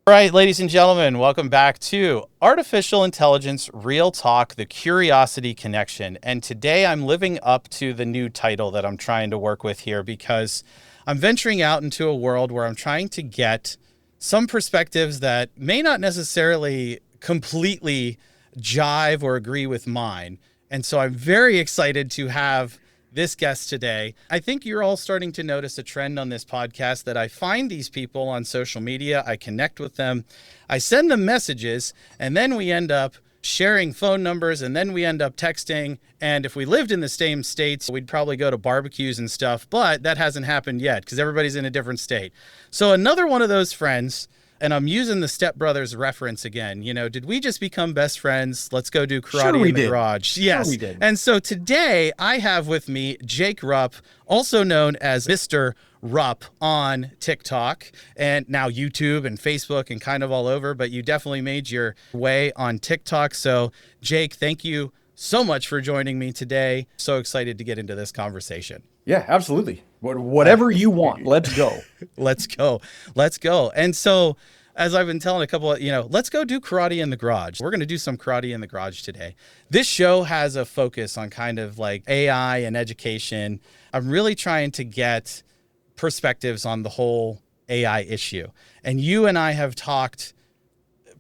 All right, ladies and gentlemen, welcome back to Artificial Intelligence Real Talk, the Curiosity Connection. And today I'm living up to the new title that I'm trying to work with here because I'm venturing out into a world where I'm trying to get some perspectives that may not necessarily completely jive or agree with mine. And so I'm very excited to have this guest today. I think you're all starting to notice a trend on this podcast that I find these people on social media, I connect with them, I send them messages, and then we end up sharing phone numbers, and then we end up texting. And if we lived in the same states, we'd probably go to barbecues and stuff, but that hasn't happened yet because everybody's in a different state. So another one of those friends, and I'm using the Step Brothers reference again. You know, did we just become best friends? Let's go do karate in the garage. Yes. Sure we did. And so today I have with me Jake Rupp, also known as Mr. Rupp on TikTok and now YouTube and Facebook and kind of all over, but you definitely made your way on TikTok. So Jake, thank you so much for joining me today. So excited to get into this conversation. Yeah, absolutely. Whatever you want, let's go. Let's go. And so, as I've been telling a couple of, let's go do karate in the garage. We're going to do some karate in the garage today. This show has a focus on kind of like AI and education. I'm really trying to get perspectives on the whole AI issue. And you and I have talked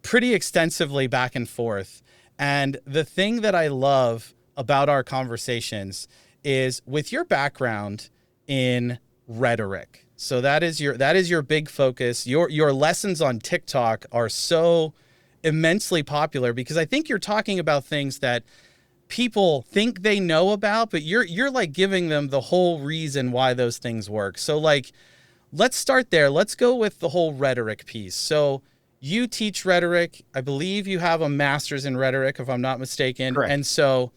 pretty extensively back and forth. And the thing that I love about our conversations is with your background in rhetoric. So that is your big focus. Your lessons on TikTok are so immensely popular because I think you're talking about things that people think they know about, but you're like giving them the whole reason why those things work. So like, let's start there. Let's go with the whole rhetoric piece. So you teach rhetoric. I believe you have a master's in rhetoric, if I'm not mistaken. Correct. And so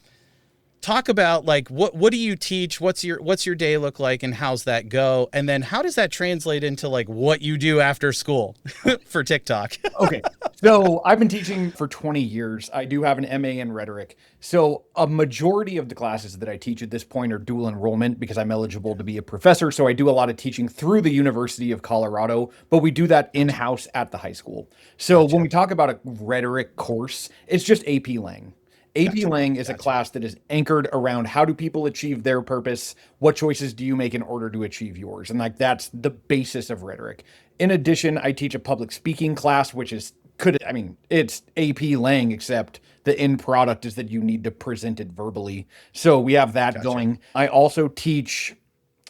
talk about like what do you teach? What's your day look like and how's that go? And then how does that translate into like what you do after school for TikTok? Okay. So I've been teaching for 20 years. I do have an MA in rhetoric. So a majority of the classes that I teach at this point are dual enrollment because I'm eligible to be a professor. So I do a lot of teaching through the University of Colorado, but we do that in-house at the high school. So when we talk about a rhetoric course, it's just AP Lang. AP Lang is a class that is anchored around how do people achieve their purpose? What choices do you make in order to achieve yours? And like, that's the basis of rhetoric. In addition, I teach a public speaking class, which is, it's AP Lang, except the end product is that you need to present it verbally. So we have that going. I also teach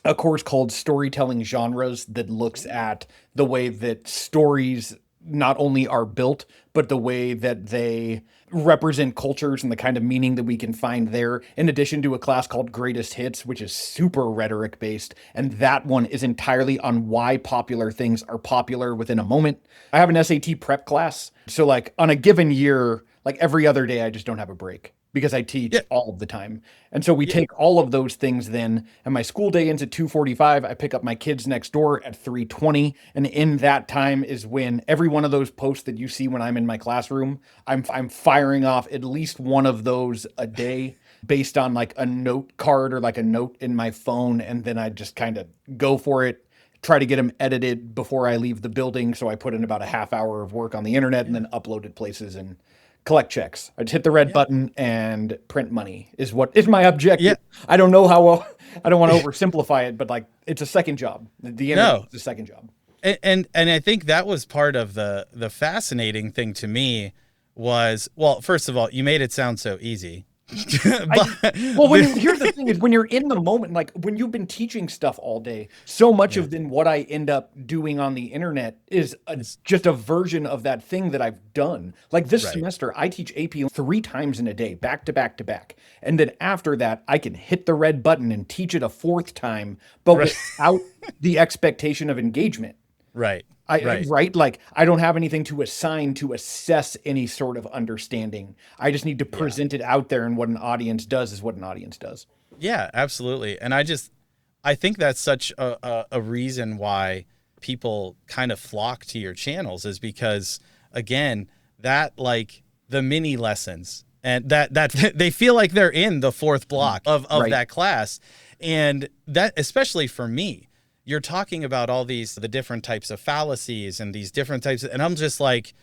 a course called Storytelling Genres that looks at the way that stories not only are built, but the way that they represent cultures and the kind of meaning that we can find there, in addition to a class called Greatest Hits, which is super rhetoric based. And that one is entirely on why popular things are popular within a moment. I have an SAT prep class. So like on a given year, like every other day, I just don't have a break because I teach all of the time. And so we take all of those things then, and my school day ends at 2:45. I pick up my kids next door at 3:20. And in that time is when every one of those posts that you see when I'm in my classroom, I'm firing off at least one of those a day based on like a note card or like a note in my phone. And then I just kind of go for it, try to get them edited before I leave the building. So I put in about a half hour of work on the internet and then upload it places and collect checks. I'd hit the red button and print money is what is my objective. Yeah. I don't know how, I don't want to oversimplify it, but like it's a second job. The internet is a second job. And I think that was part of the fascinating thing to me was, well, first of all, you made it sound so easy. Here's the thing is when you're in the moment, like when you've been teaching stuff all day, so much of then what I end up doing on the internet is just a version of that thing that I've done. Like this semester, I teach AP 3 times in a day, back to back to back. And then after that, I can hit the red button and teach it a 4th time, but without the expectation of engagement. Right. Like I don't have anything to assign to assess any sort of understanding. I just need to present it out there, and what an audience does is what an audience does. Yeah, absolutely. And I think that's such a reason why people kind of flock to your channels is because, again, that like the mini lessons and that they feel like they're in the 4th block of that class. And that, especially for me, you're talking about all the different types of fallacies and these different types and I'm just like,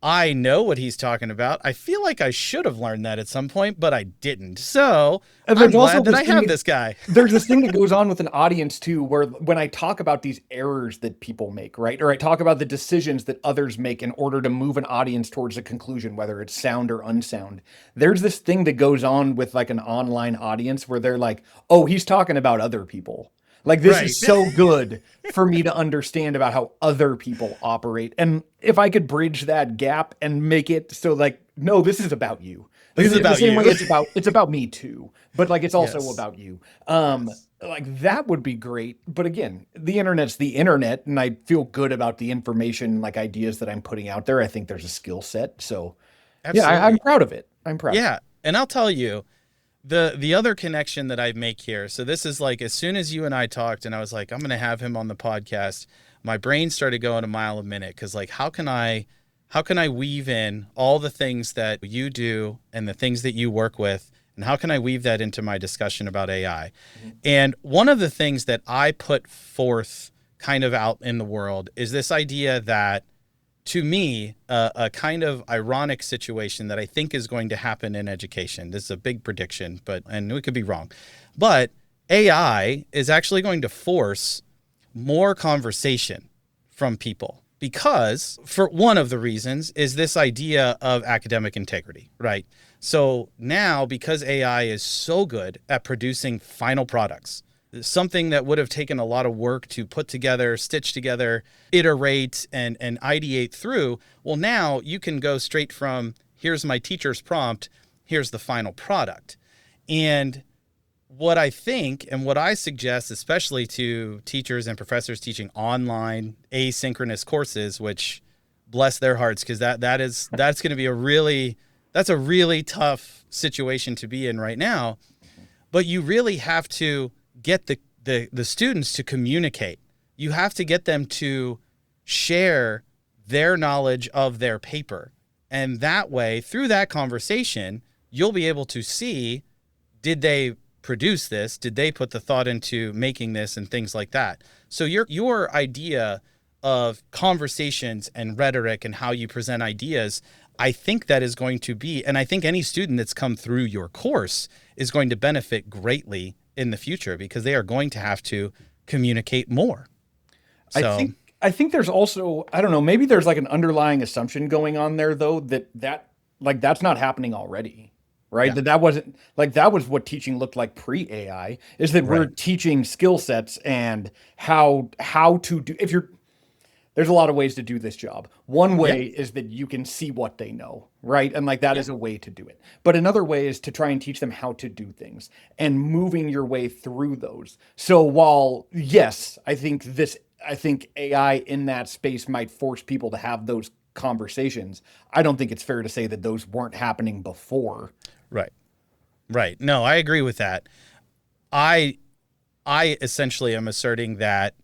I know what he's talking about. I feel like I should have learned that at some point, but I didn't. So And I'm glad that I have this guy. There's this thing that goes on with an audience too, where when I talk about these errors that people make, right? Or I talk about the decisions that others make in order to move an audience towards a conclusion, whether it's sound or unsound. There's this thing that goes on with like an online audience where they're like, oh, he's talking about other people. Like this is so good for me to understand about how other people operate. And if I could bridge that gap and make it so like, no, this is about you. This is about the same you. way it's about me too, but like it's also Yes. about you. Like that would be great. But again, the internet's the internet, and I feel good about the information, like ideas that I'm putting out there. I think there's a skill set. So Absolutely. yeah, I'm proud of it. I'm proud. Yeah. And I'll tell you, the other connection that I make here. So this is like, as soon as you and I talked and I was like, I'm going to have him on the podcast, my brain started going a mile a minute. Cause like, how can I weave in all the things that you do and the things that you work with? And how can I weave that into my discussion about AI? Mm-hmm. And one of the things that I put forth kind of out in the world is this idea that, to me, a kind of ironic situation that I think is going to happen in education. This is a big prediction, and we could be wrong. But AI is actually going to force more conversation from people because, for one of the reasons, is this idea of academic integrity, right? So now, because AI is so good at producing final products, something that would have taken a lot of work to put together, stitch together, iterate, and ideate through. Well, now you can go straight from, here's my teacher's prompt, here's the final product. And what I think and what I suggest, especially to teachers and professors teaching online asynchronous courses, which bless their hearts, because that's going to be a really tough situation to be in right now. But you really have to get the students to communicate. You have to get them to share their knowledge of their paper. And that way, through that conversation, you'll be able to see, did they produce this? Did they put the thought into making this and things like that? So your idea of conversations and rhetoric and how you present ideas, I think that is going to be, and I think any student that's come through your course is going to benefit greatly in the future because they are going to have to communicate more. So I think there's also, I don't know, maybe there's like an underlying assumption going on there though, that like that's not happening already, right? Yeah. That wasn't like, that was what teaching looked like pre-AI, is that we're teaching skill sets and how to do, there's a lot of ways to do this job. One way is that you can see what they know, right? And like that is a way to do it. But another way is to try and teach them how to do things and moving your way through those. So while, yes, I think AI in that space might force people to have those conversations, I don't think it's fair to say that those weren't happening before. Right. No, I agree with that. I essentially am asserting that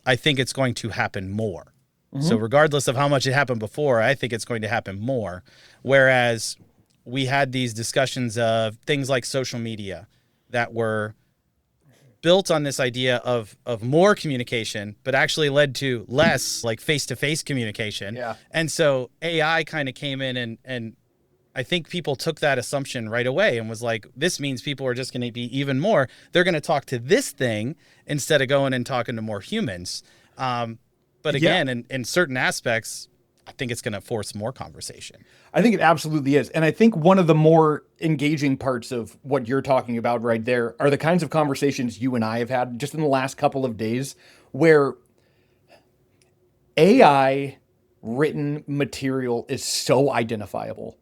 I think it's going to happen more. Mm-hmm. So regardless of how much it happened before, I think it's going to happen more. Whereas we had these discussions of things like social media that were built on this idea of more communication, but actually led to less like face-to-face communication. Yeah. And so AI kind of came in and I think people took that assumption right away and was like, this means people are just going to be even more. They're going to talk to this thing instead of going and talking to more humans. But again, in certain aspects, I think it's going to force more conversation. I think it absolutely is. And I think one of the more engaging parts of what you're talking about right there are the kinds of conversations you and I have had just in the last couple of days where AI written material is so identifiable.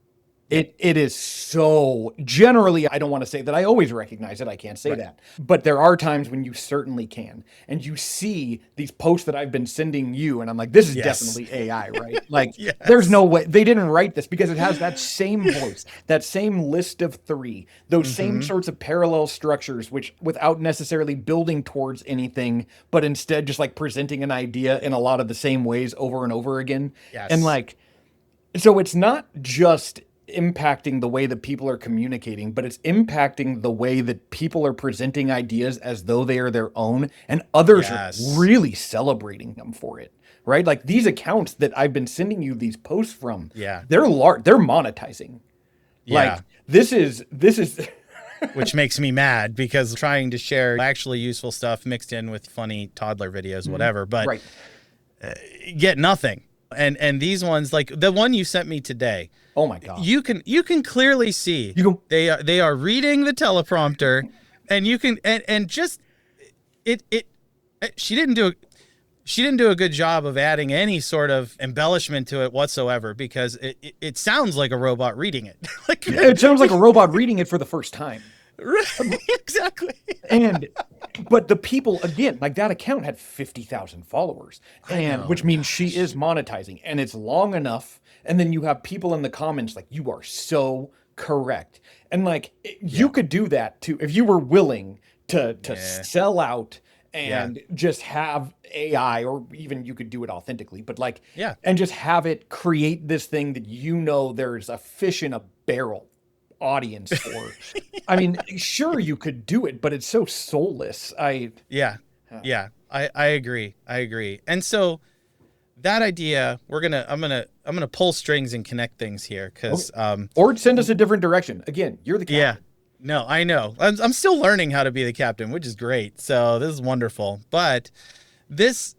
It is so, generally, I don't want to say that I always recognize it. I can't say that. But there are times when you certainly can. And you see these posts that I've been sending you, and I'm like, this is definitely AI, right? Like, there's no way. They didn't write this because it has that same voice, that same list of three, those same sorts of parallel structures, which without necessarily building towards anything, but instead just like presenting an idea in a lot of the same ways over and over again. Yes. And like, so it's not just impacting the way that people are communicating, but it's impacting the way that people are presenting ideas as though they are their own, and others are Yes. really celebrating them for it, right? Like these accounts that I've been sending you these posts from, Yeah. they're monetizing. Yeah. Like this is Which makes me mad because trying to share actually useful stuff mixed in with funny toddler videos, whatever, but right. get nothing. And these ones, like the one you sent me today, Oh my God. you can clearly see they are reading the teleprompter, and you can and just it she didn't do a good job of adding any sort of embellishment to it whatsoever, because it sounds like a robot reading it. Like It sounds like a robot reading it for the first time. Exactly. But the people, again, like that account had 50,000 followers, which means she is monetizing, and it's long enough. And then you have people in the comments like, you are so correct. And like, you could do that too if you were willing to sell out and just have AI, or even you could do it authentically, but like, and just have it create this thing that there's a fish in a barrel audience for. I mean, sure, you could do it, but it's so soulless. I agree. And so that idea, I'm gonna pull strings and connect things here, because or send us a different direction. Again, you're the captain. Yeah. No, I know. I'm still learning how to be the captain, which is great. So this is wonderful. But this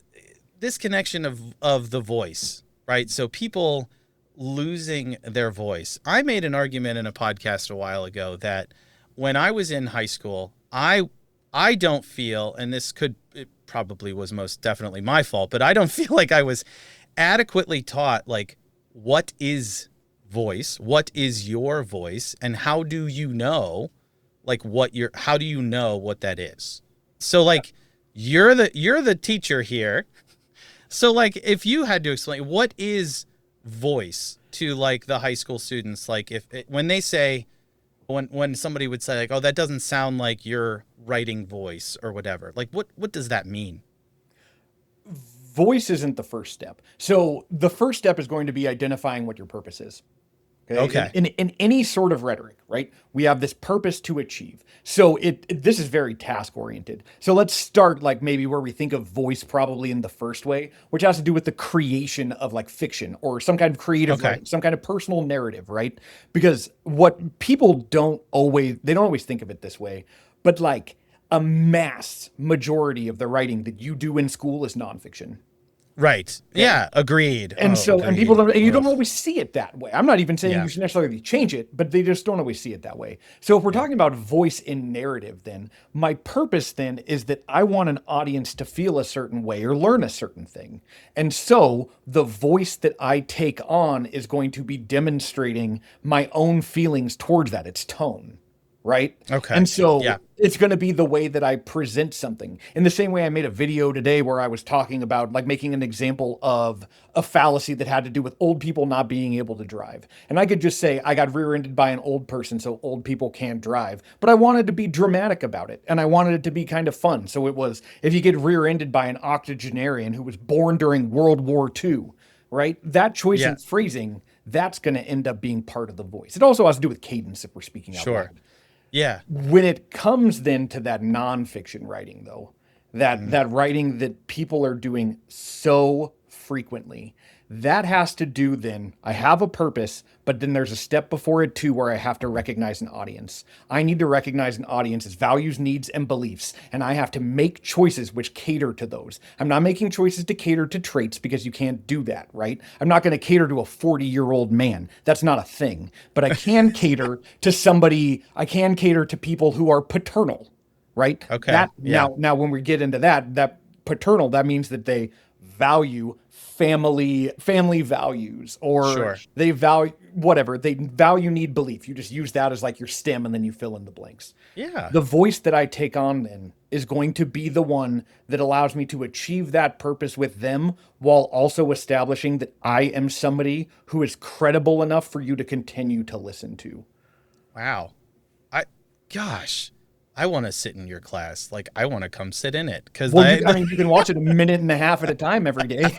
connection of the voice, right? So people losing their voice. I made an argument in a podcast a while ago that when I was in high school, I don't feel, and it probably was most definitely my fault, but I don't feel like I was adequately taught, like, what is voice? What is your voice? And how do you know, like, how do you know what that is? So like, you're the teacher here. So like, if you had to explain what is voice to like the high school students, like when they say, when somebody would say like, oh, that doesn't sound like your writing voice or whatever, like what does that mean? Voice isn't the first step. So the first step is going to be identifying what your purpose is. Okay. In any sort of rhetoric, right? We have this purpose to achieve. So this is very task oriented. So let's start like maybe where we think of voice probably in the first way, which has to do with the creation of like fiction or some kind of creative writing, some kind of personal narrative, right? Because what people don't always think of it this way, but like a mass majority of the writing that you do in school is nonfiction. Right. Yeah. Agreed. And people don't, and you don't always see it that way. I'm not even saying you should necessarily change it, but they just don't always see it that way. So if we're talking about voice in narrative, then my purpose then is that I want an audience to feel a certain way or learn a certain thing. And so the voice that I take on is going to be demonstrating my own feelings towards that. It's tone. Right? Okay. And so it's going to be the way that I present something. In the same way I made a video today where I was talking about like making an example of a fallacy that had to do with old people not being able to drive. And I could just say, I got rear-ended by an old person, so old people can't drive. But I wanted to be dramatic about it. And I wanted it to be kind of fun. So it was, if you get rear-ended by an octogenarian who was born during World War II, right? That choice in phrasing, that's going to end up being part of the voice. It also has to do with cadence if we're speaking out loud. Yeah. When it comes then to that nonfiction writing, though, that writing that people are doing so frequently, that has to do then, I have a purpose, but then there's a step before it too where I have to recognize an audience. I need to recognize an audience's values, needs, and beliefs, and I have to make choices which cater to those. I'm not making choices to cater to traits because you can't do that, right? I'm not going to cater to a 40-year-old man. That's not a thing. But I can cater to people who are paternal, right? Okay. Now when we get into that paternal, that means that they value family values, or they value whatever, they value, need, belief. You just use that as like your stem and then you fill in the blanks. Yeah. The voice that I take on then is going to be the one that allows me to achieve that purpose with them while also establishing that I am somebody who is credible enough for you to continue to listen to. Wow. I want to sit in your class. Like, I want to come sit in it because Well, I mean, you can watch it a minute and a half at a time every day.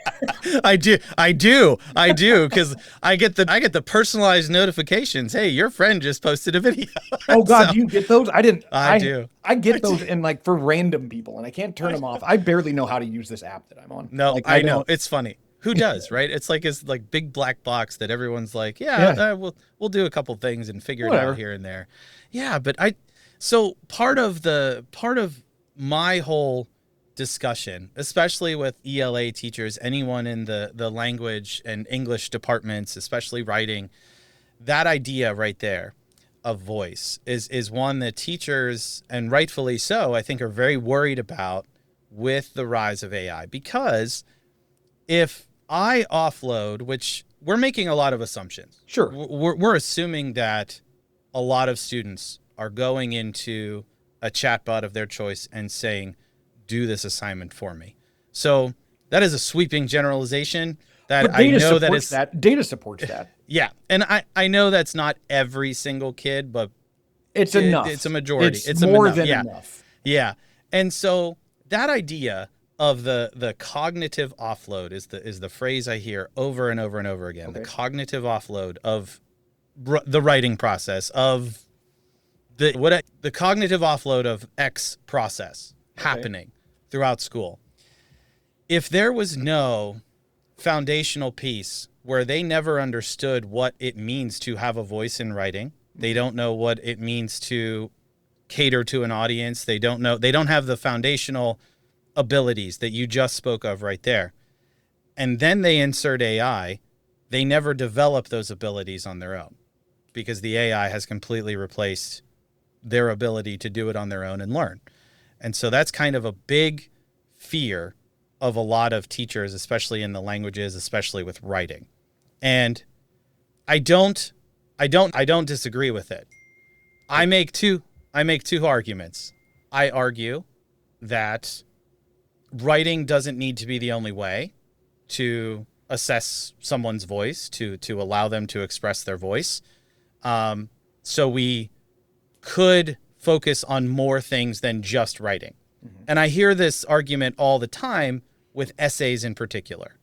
I do because I get the personalized notifications. Hey, your friend just posted a video. Oh God, So, do you get those? I didn't. I do. I get those in like for random people, and I can't turn them off. I barely know how to use this app that I'm on. No, Like, I know. It's funny. Who does, right? It's like big black box that everyone's like, yeah, we'll do a couple things and figure it out here and there. Yeah, but so part of my whole discussion, especially with ELA teachers, anyone in the language and English departments, especially writing, that idea right there of voice is one that teachers, and rightfully so, I think are very worried about with the rise of AI. Because if I offload, which we're making a lot of assumptions. Sure. We're assuming that a lot of students are going into a chatbot of their choice and saying, do this assignment for me. So that is a sweeping generalization that I know that is data supports that. Yeah. And I know that's not every single kid, but it's enough. It's a majority. It's more than enough. Yeah. And so that idea of the cognitive offload is the phrase I hear over and over and over again. Okay. The cognitive offload of the writing process, of the cognitive offload of X process happening throughout school. If there was no foundational piece where they never understood what it means to have a voice in writing, they don't know what it means to cater to an audience. They don't have the foundational abilities that you just spoke of right there. And then they insert AI, they never develop those abilities on their own because the AI has completely replaced their ability to do it on their own and learn. And so that's kind of a big fear of a lot of teachers, especially in the languages, especially with writing. And I don't disagree with it. I make two arguments. I argue that writing doesn't need to be the only way to assess someone's voice, to allow them to express their voice. So we could focus on more things than just writing. Mm-hmm. And I hear this argument all the time with essays in particular.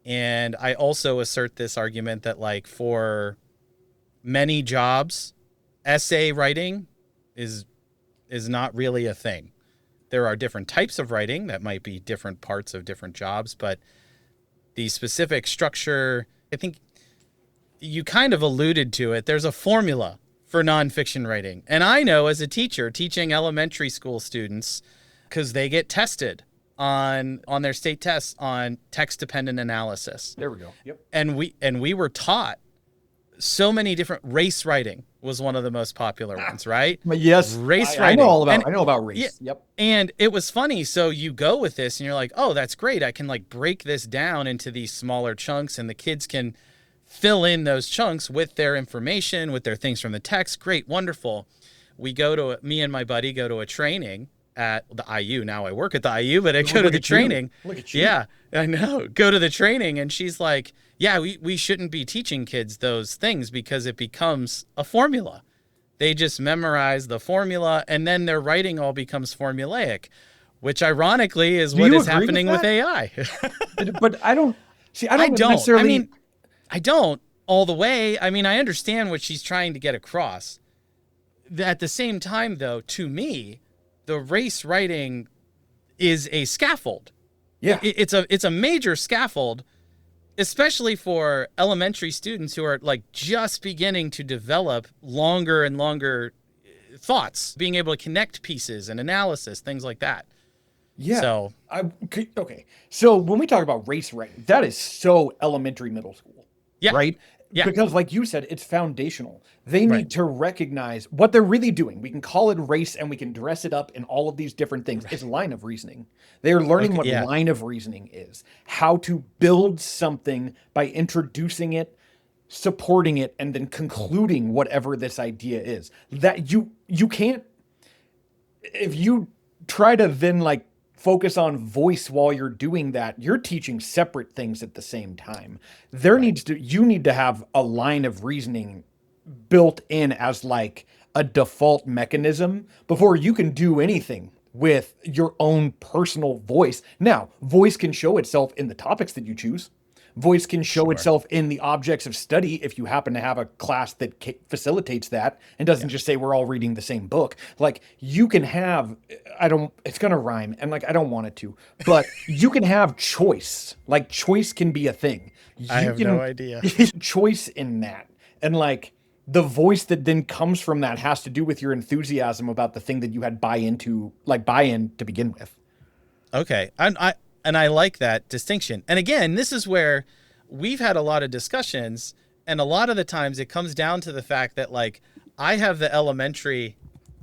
And I also assert this argument that, like, for many jobs, essay writing is not really a thing. There are different types of writing that might be different parts of different jobs, but the specific structure, I think you kind of alluded to it. There's a formula for nonfiction writing. And I know as a teacher teaching elementary school students, because they get tested on their state tests on text-dependent analysis. There we go. Yep. And we were taught so many different race writing was one of the most popular ones, right? Yes. Race writing. I know about race. Yeah, yep. And it was funny. So you go with this and you're like, oh, that's great. I can like break this down into these smaller chunks and the kids can fill in those chunks with their information, with their things from the text. Great. Wonderful. Me and my buddy go to a training at the IU. Now I work at the IU, but I go to the training. Look at you. Yeah, I know. Go to the training. And she's like, yeah, we shouldn't be teaching kids those things because it becomes a formula. They just memorize the formula and then their writing all becomes formulaic, which ironically is what is happening with AI. But I don't necessarily. I mean, I don't all the way. I mean, I understand what she's trying to get across. At the same time, though, to me, the race writing is a scaffold. Yeah. It's a major scaffold, especially for elementary students who are like just beginning to develop longer and longer thoughts, being able to connect pieces and analysis, things like that. Yeah. So okay. So when we talk about race writing, that is so elementary, middle school. Yeah. Right? Yeah. Because like you said, it's foundational. They need to recognize what they're really doing. We can call it race and we can dress it up in all of these different things. It's line of reasoning. They're learning what line of reasoning is, how to build something by introducing it, supporting it, and then concluding whatever this idea is. That you can't, if you try to then like focus on voice while you're doing that, you're teaching separate things at the same time. You need to have a line of reasoning built in as like a default mechanism before you can do anything with your own personal voice. Now, voice can show itself in the topics that you choose. Voice can show Sure. itself in the objects of study if you happen to have a class that facilitates that and doesn't just say we're all reading the same book. Like you can have, it's going to rhyme and like I don't want it to, but you can have choice. Like choice can be a thing. I have no idea. Choice in that. And like the voice that then comes from that has to do with your enthusiasm about the thing that you had buy in to begin with. Okay. And I like that distinction. And again, this is where we've had a lot of discussions, and a lot of the times it comes down to the fact that like I have the elementary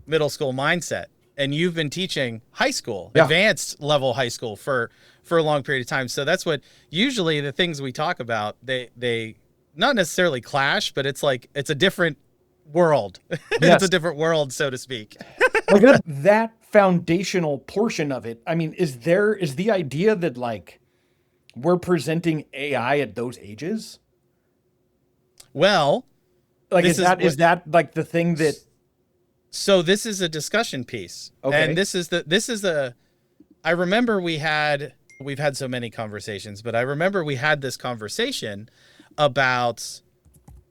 middle school mindset and you've been teaching high school, advanced level high school for a long period of time. So that's what usually the things we talk about, they not necessarily clash, but it's like it's a different world. It's a different world, so to speak. Like that foundational portion of it, I mean, is the idea that like we're presenting AI at those ages? Well, like is that like the thing that? So this is a discussion piece, okay. And I remember we've had so many conversations, but I remember we had this conversation about.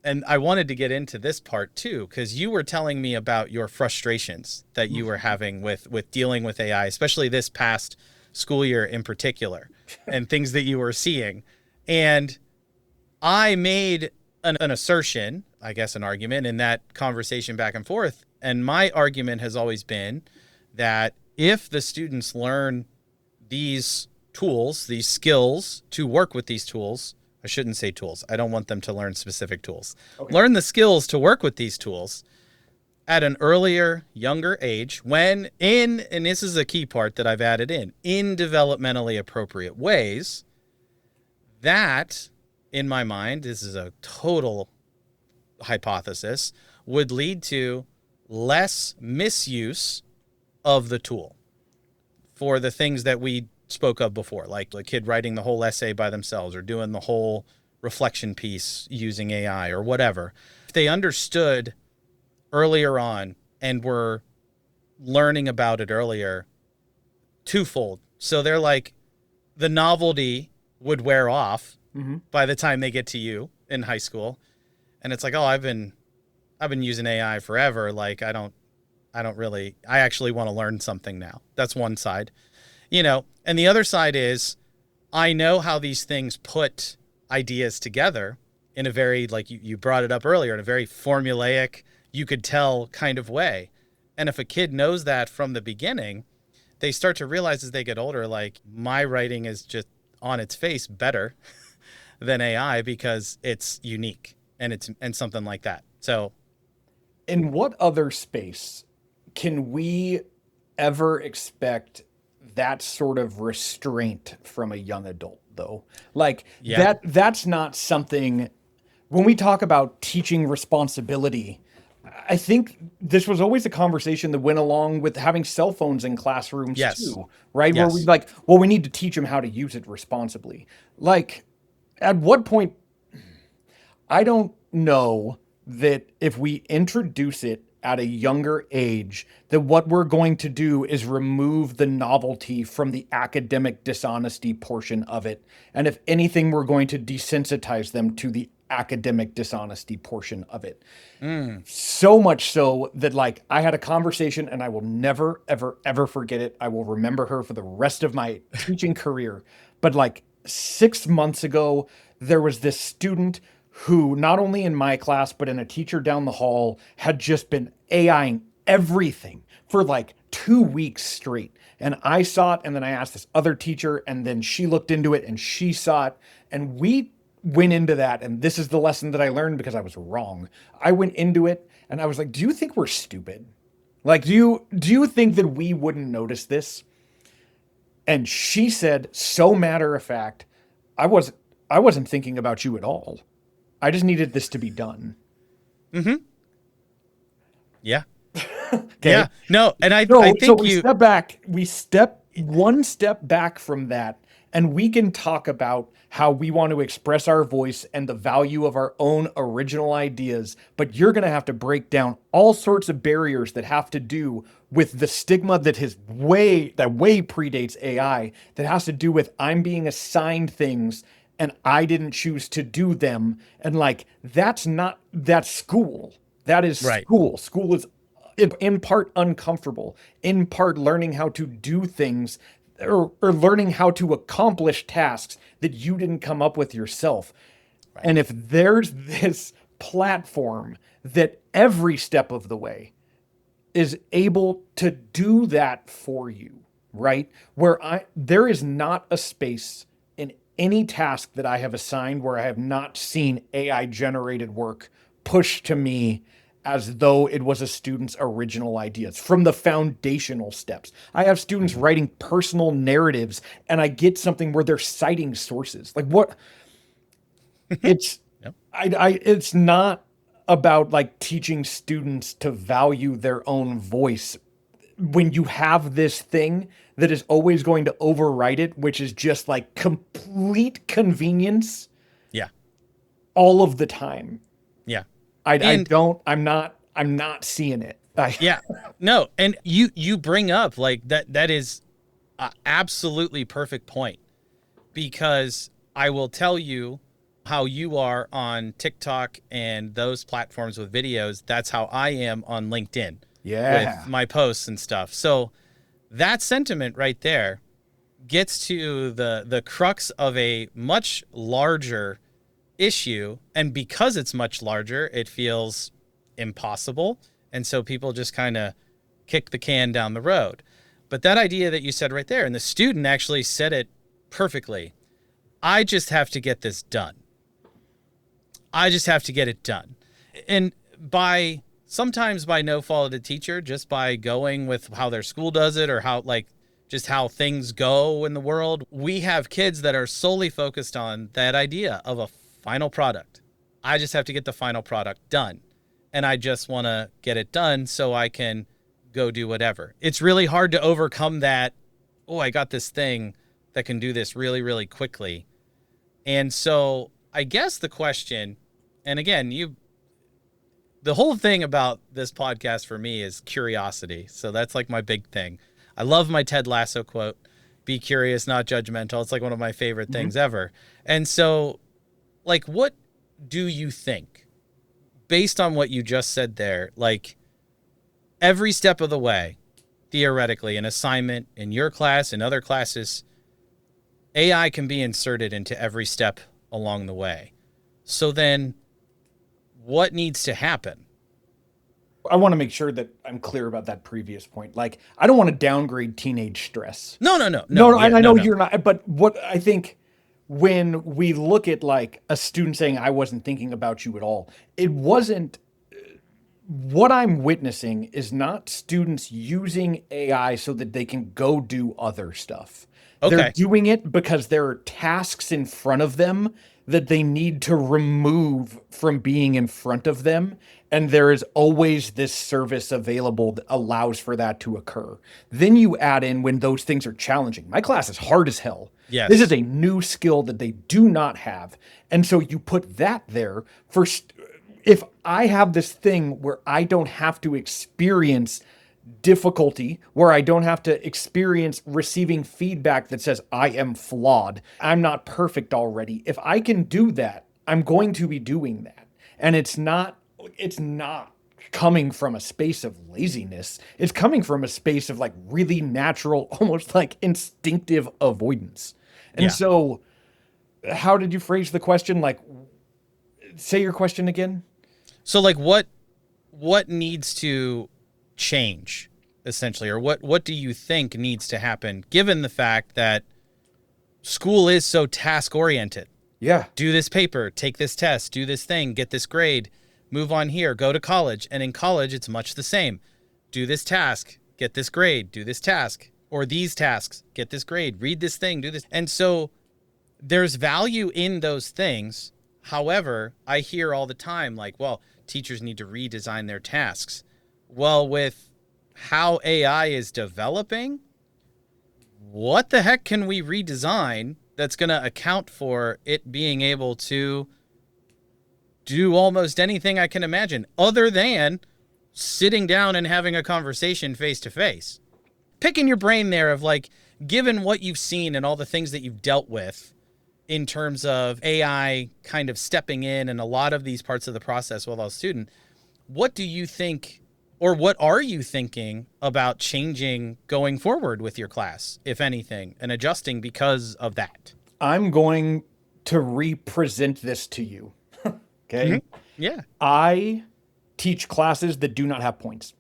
And I wanted to get into this part too, because you were telling me about your frustrations that you were having with dealing with AI, especially this past school year in particular, and things that you were seeing. And I made an assertion, I guess an argument in that conversation back and forth. And my argument has always been that if the students learn these tools, these skills to work with these tools, I shouldn't say tools. I don't want them to learn specific tools. Okay. Learn the skills to work with these tools at an earlier, younger age and this is a key part that I've added in developmentally appropriate ways. That, in my mind, this is a total hypothesis, would lead to less misuse of the tool for the things that we spoke of before, like a kid writing the whole essay by themselves or doing the whole reflection piece using AI or whatever. If they understood earlier on and were learning about it earlier, twofold. So they're like, the novelty would wear off by the time they get to you in high school. And it's like, oh, I've been using AI forever. Like, I actually want to learn something now. That's one side. And the other side is I know how these things put ideas together in a very, like you brought it up earlier, in a very formulaic, you could tell kind of way. And if a kid knows that from the beginning, they start to realize as they get older, like my writing is just on its face better than AI because it's unique and something like that. So in what other space can we ever expect that sort of restraint from a young adult though? Like that's not something when we talk about teaching responsibility. I think this was always a conversation that went along with having cell phones in classrooms too, right? Where we like, well, we need to teach them how to use it responsibly. Like at what point, I don't know that if we introduce it at a younger age, that what we're going to do is remove the novelty from the academic dishonesty portion of it. And if anything, we're going to desensitize them to the academic dishonesty portion of it. So much so that like I had a conversation and I will never, ever, ever forget it. I will remember her for the rest of my teaching career. But like 6 months ago, there was this student who not only in my class, but in a teacher down the hall had just been AIing everything for like 2 weeks straight. And I saw it. And then I asked this other teacher and then she looked into it and she saw it. And we went into that. And this is the lesson that I learned because I was wrong. I went into it and I was like, do you think we're stupid? Like, do you think that we wouldn't notice this? And she said, so matter of fact, I wasn't thinking about you at all. I just needed this to be done. Mm-hmm. Yeah. Okay. Yeah. No. And I think we step one step back from that. and we can talk about how we want to express our voice and the value of our own original ideas, but you're going to have to break down all sorts of barriers that have to do with the stigma that way predates AI, that has to do with I'm being assigned things and I didn't choose to do them. And like, that's school. That is Right. school. School is in part uncomfortable, in part learning how to do things or learning how to accomplish tasks that you didn't come up with yourself. Right. And if there's this platform that every step of the way is able to do that for you, right? Where there is not a space in any task that I have assigned where I have not seen AI generated work pushed to me as though it was a student's original ideas from the foundational steps. I have students writing personal narratives and I get something where they're citing sources. Like what? It's, yep. It's not about like teaching students to value their own voice when you have this thing that is always going to override it, which is just like complete convenience. Yeah. All of the time. Yeah. I'm not seeing it. Yeah, no. And you bring up like that is a absolutely perfect point, because I will tell you how you are on TikTok and those platforms with videos. That's how I am on LinkedIn. Yeah. With my posts and stuff. So that sentiment right there gets to the crux of a much larger issue, and because it's much larger, it feels impossible, and so people just kind of kick the can down the road. But that idea that you said right there, and the student actually said it perfectly, I just have to get this done. I just have to get it done. And sometimes by no fault of the teacher, just by going with how their school does it, or just how things go in the world, we have kids that are solely focused on that idea of a final product. I just have to get the final product done. And I just want to get it done so I can go do whatever. It's really hard to overcome that. Oh, I got this thing that can do this really, really quickly. And so I guess the question, and again, the whole thing about this podcast for me is curiosity. So that's like my big thing. I love my Ted Lasso quote, be curious, not judgmental. It's like one of my favorite things ever. And so, like, what do you think, based on what you just said there, like every step of the way, theoretically, an assignment in your class, in other classes, AI can be inserted into every step along the way. So then what needs to happen? I want to make sure that I'm clear about that previous point. Like, I don't want to downgrade teenage stress. No. I know you're not. But what I think, when we look at like a student saying, I wasn't thinking about you at all, it wasn't, what I'm witnessing is not students using AI so that they can go do other stuff. Okay. They're doing it because there are tasks in front of them that they need to remove from being in front of them. And there is always this service available that allows for that to occur. Then you add in when those things are challenging. My class is hard as hell. Yes. This is a new skill that they do not have. And so you put that there for, if I have this thing where I don't have to experience difficulty, where I don't have to experience receiving feedback that says I am flawed, I'm not perfect already. If I can do that, I'm going to be doing that. And it's not coming from a space of laziness. It's coming from a space of like really natural, almost like instinctive avoidance. And so how did you phrase the question? Like, say your question again. So like what needs to change, essentially, or what do you think needs to happen, given the fact that school is so task oriented? Yeah. Do this paper, take this test, do this thing, get this grade, move on here, go to college. And in college, it's much the same. Do this task, get this grade, do this task, or these tasks, get this grade, read this thing, do this. And so there's value in those things. However, I hear all the time, like, well, teachers need to redesign their tasks. Well, with how AI is developing, what the heck can we redesign that's going to account for it being able to do almost anything I can imagine other than sitting down and having a conversation face to face. Picking your brain there of like, given what you've seen and all the things that you've dealt with in terms of AI kind of stepping in and a lot of these parts of the process while I was a student, what do you think, or what are you thinking about changing going forward with your class, if anything, and adjusting because of that? I'm going to represent this to you. Okay. Mm-hmm. Yeah. I teach classes that do not have points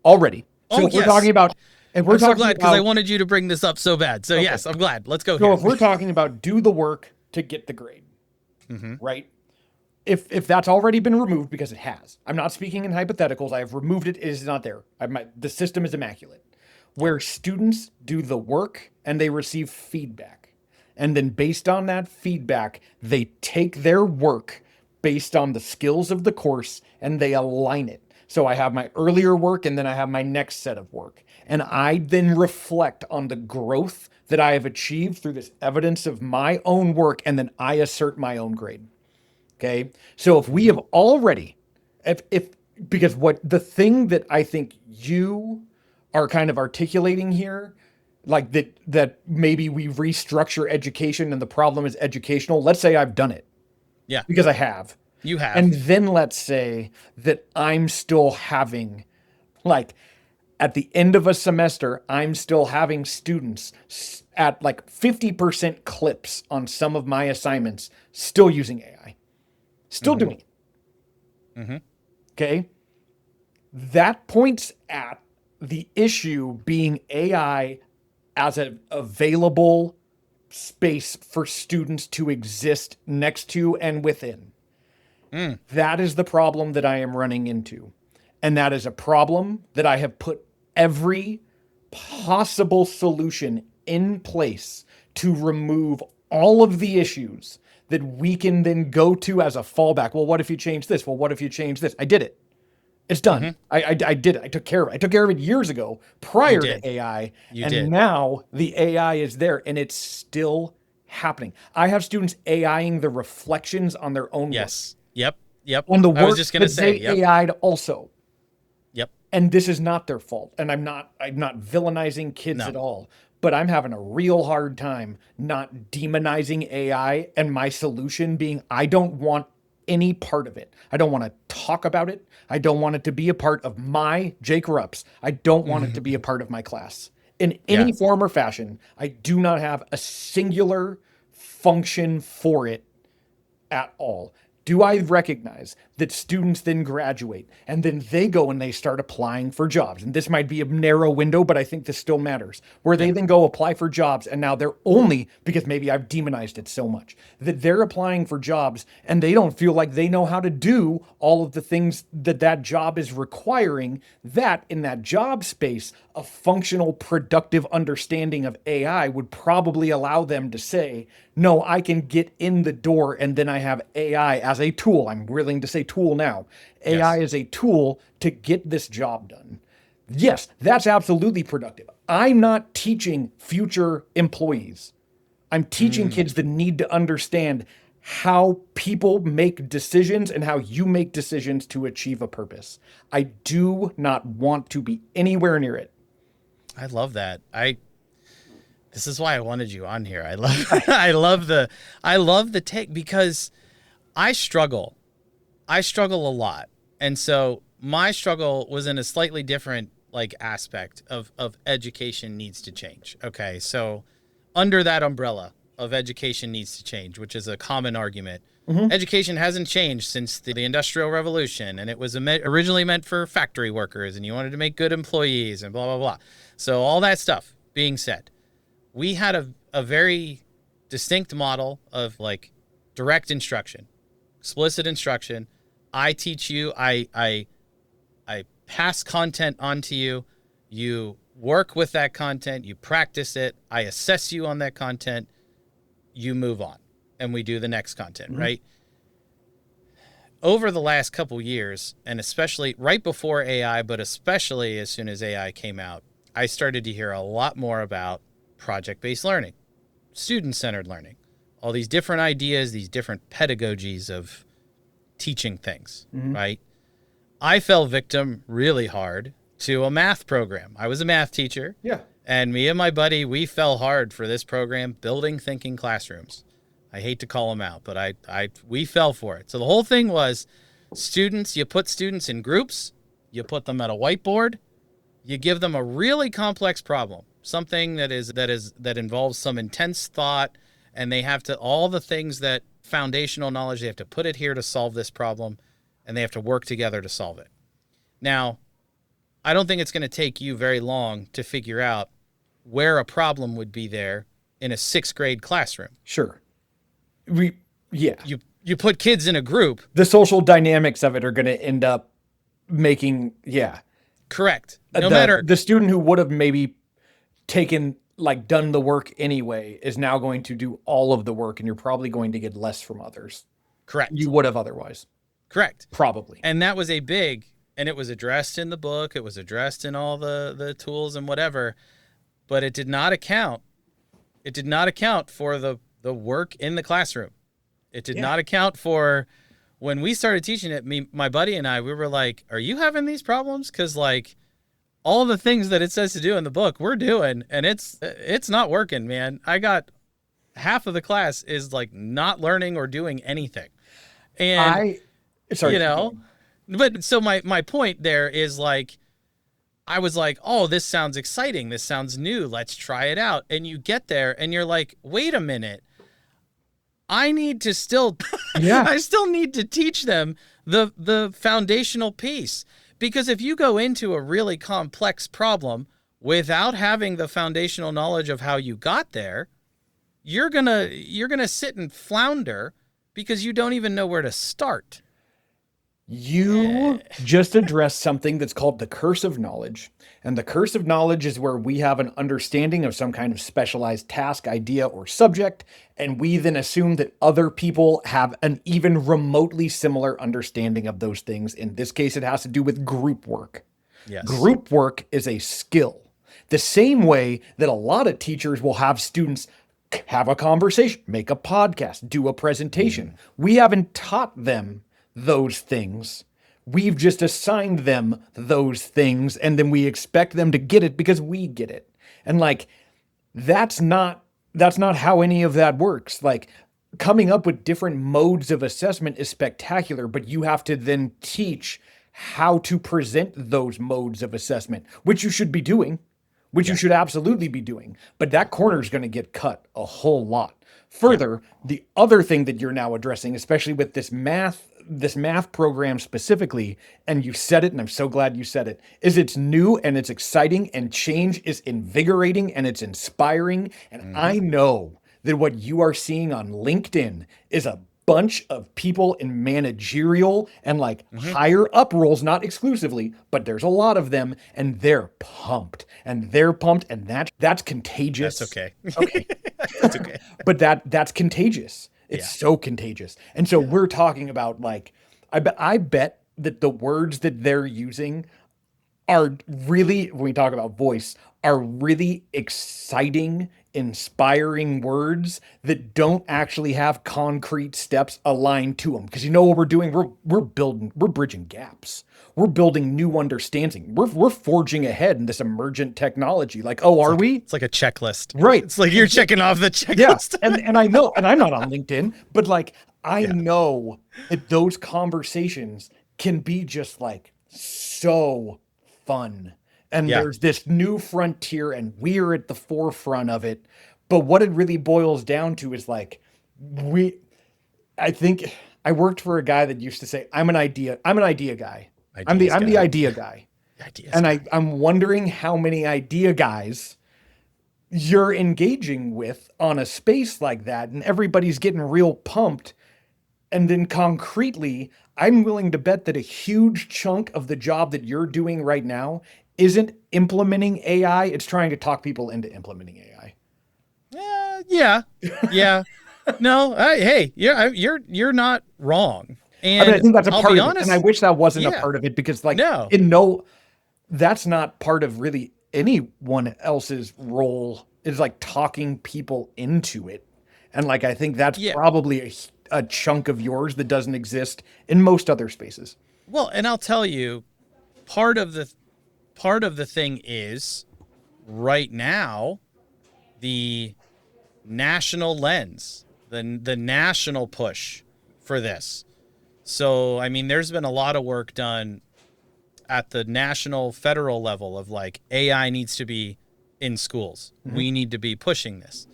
already. So if we're yes. talking about, and we're I'm so talking glad because about, I wanted you to bring this up so bad. So Okay. yes, I'm glad. Let's go so here. if we're talking about do the work to get the grade, right? If that's already been removed, because it has, I'm not speaking in hypotheticals. I have removed it. It is not there. The system is immaculate, where students do the work and they receive feedback. And then based on that feedback, they take their work based on the skills of the course and they align it. So I have my earlier work and then I have my next set of work. And I then reflect on the growth that I have achieved through this evidence of my own work, and then I assert my own grade. Okay. So if we have already, because what the thing that I think you are kind of articulating here, like that maybe we restructure education and the problem is educational. Let's say I've done it. Yeah. Because I have. You have. And then let's say that I'm still having, like, at the end of a semester, I'm still having students at like 50% clips on some of my assignments, still using AI, still doing it. Okay. That points at the issue being AI as an available space for students to exist next to and within. That is the problem that I am running into. And that is a problem that I have put every possible solution in place to remove all of the issues that we can then go to as a fallback. Well, what if you change this? Well, what if you change this? I did it. It's done. I did it. I took care of it. I took care of it years ago prior to AI. Now the AI is there and it's still happening. I have students AIing the reflections on their own work. Yep. On the work I was just going to say, they AI'd also. Yep. And this is not their fault. And I'm not villainizing kids at all, but I'm having a real hard time not demonizing AI and my solution being, I don't want any part of it. I don't want to talk about it. I don't want it to be a part of my Jake Rupp's. I don't want it to be a part of my class in any form or fashion. I do not have a singular function for it at all. Do I recognize that students then graduate and then they go and they start applying for jobs? And this might be a narrow window, but I think this still matters, where they then go apply for jobs. And now they're only, because maybe I've demonized it so much, that they're applying for jobs and they don't feel like they know how to do all of the things that that job is requiring, that in that job space, a functional, productive understanding of AI would probably allow them to say, no, I can get in the door and then I have AI as a tool. I'm willing to say tool now. AI is a tool to get this job done. Yes, that's absolutely productive. I'm not teaching future employees. I'm teaching kids that need to understand how people make decisions and how you make decisions to achieve a purpose. I do not want to be anywhere near it. I love that. This is why I wanted you on here. I love the take, because I struggle a lot. And so my struggle was in a slightly different aspect of education needs to change. Okay. So under that umbrella of education needs to change, which is a common argument, education hasn't changed since the Industrial Revolution. And it was originally meant for factory workers and you wanted to make good employees and blah, blah, blah. So all that stuff being said, we had a very distinct model of direct instruction, explicit instruction. I teach you, I pass content onto you, you work with that content, you practice it, I assess you on that content, you move on, and we do the next content, right? Over the last couple years, and especially right before AI, but especially as soon as AI came out, I started to hear a lot more about project-based learning, student-centered learning. all these different ideas, these different pedagogies of teaching things, right? I fell victim really hard to a math program. I was a math teacher. Yeah. And me and my buddy, we fell hard for this program, Building Thinking Classrooms. I hate to call them out, but we fell for it. So the whole thing was students, you put students in groups, you put them at a whiteboard, you give them a really complex problem, something that involves some intense thought, and they have to, all the things that foundational knowledge, they have to put it here to solve this problem, and they have to work together to solve it. Now, I don't think it's going to take you very long to figure out where a problem would be there in a 6th grade classroom. Sure. You put kids in a group. The social dynamics of it are going to end up making, Correct. The student who would have maybe done the work anyway is now going to do all of the work, and you're probably going to get less from others. Correct. You would have otherwise. Correct. Probably. And that was and it was addressed in the book. It was addressed in all the tools and whatever, but it did not account. It did not account for the work in the classroom. It did not account for when we started teaching it. My buddy and I, we were like, are you having these problems? Cause like all the things that it says to do in the book, we're doing, and it's not working, man. I got half of the class is like not learning or doing anything. And but so my point there is like, I was like, oh, this sounds exciting. This sounds new. Let's try it out. And you get there and you're like, wait a minute. I still need to teach them the foundational piece. Because if you go into a really complex problem without having the foundational knowledge of how you got there, you're going to sit and flounder because you don't even know where to start. You just addressed something that's called the curse of knowledge. And the curse of knowledge is where we have an understanding of some kind of specialized task, idea, or subject, and we then assume that other people have an even remotely similar understanding of those things. In this case, it has to do with group work. Yes. Group work is a skill. The same way that a lot of teachers will have students have a conversation, make a podcast, do a presentation. We haven't taught them those things. We've just assigned them those things, and then we expect them to get it because we get it. And like, that's not how any of that works. Like, coming up with different modes of assessment is spectacular, but you have to then teach how to present those modes of assessment, which you should be doing, which you should absolutely be doing. But that corner is going to get cut a whole lot. Further, the other thing that you're now addressing, especially with this math program specifically, and you said it, and I'm so glad you said it, is it's new and it's exciting, and change is invigorating and it's inspiring. And I know that what you are seeing on LinkedIn is a bunch of people in managerial and like higher up roles, not exclusively, but there's a lot of them, and they're pumped, and that's contagious. That's okay. Okay. That's okay. But that's contagious. It's so contagious. And so we're talking about like, I bet that the words that they're using are really, when we talk about voice, are really exciting, inspiring words that don't actually have concrete steps aligned to them. Because you know what we're doing? We're bridging gaps. We're building new understanding. We're forging ahead in this emergent technology. Like, oh, are we? It's like a checklist. Right. It's like you're checking off the checklist. Yeah. And I know, and I'm not on LinkedIn, but like, I know that those conversations can be just like so fun. And there's this new frontier, and we're at the forefront of it. But what it really boils down to is like, I think I worked for a guy that used to say, I'm an idea guy. I'm the idea guy. And I'm wondering how many idea guys you're engaging with on a space like that, and everybody's getting real pumped. And then concretely, I'm willing to bet that a huge chunk of the job that you're doing right now isn't implementing AI. It's trying to talk people into implementing AI. Yeah. No, hey, you're not wrong. And I mean, I think that's a part of honest, it, and I wish that wasn't a part of it, because like, that's not part of really anyone else's role, is like talking people into it. And like, I think that's Yeah. probably a chunk of yours that doesn't exist in most other spaces. Well, and I'll tell you, part of the thing is right now the national lens, the national push for this. So, I mean, there's been a lot of work done at the national federal level of like AI needs to be in schools. We need to be pushing this.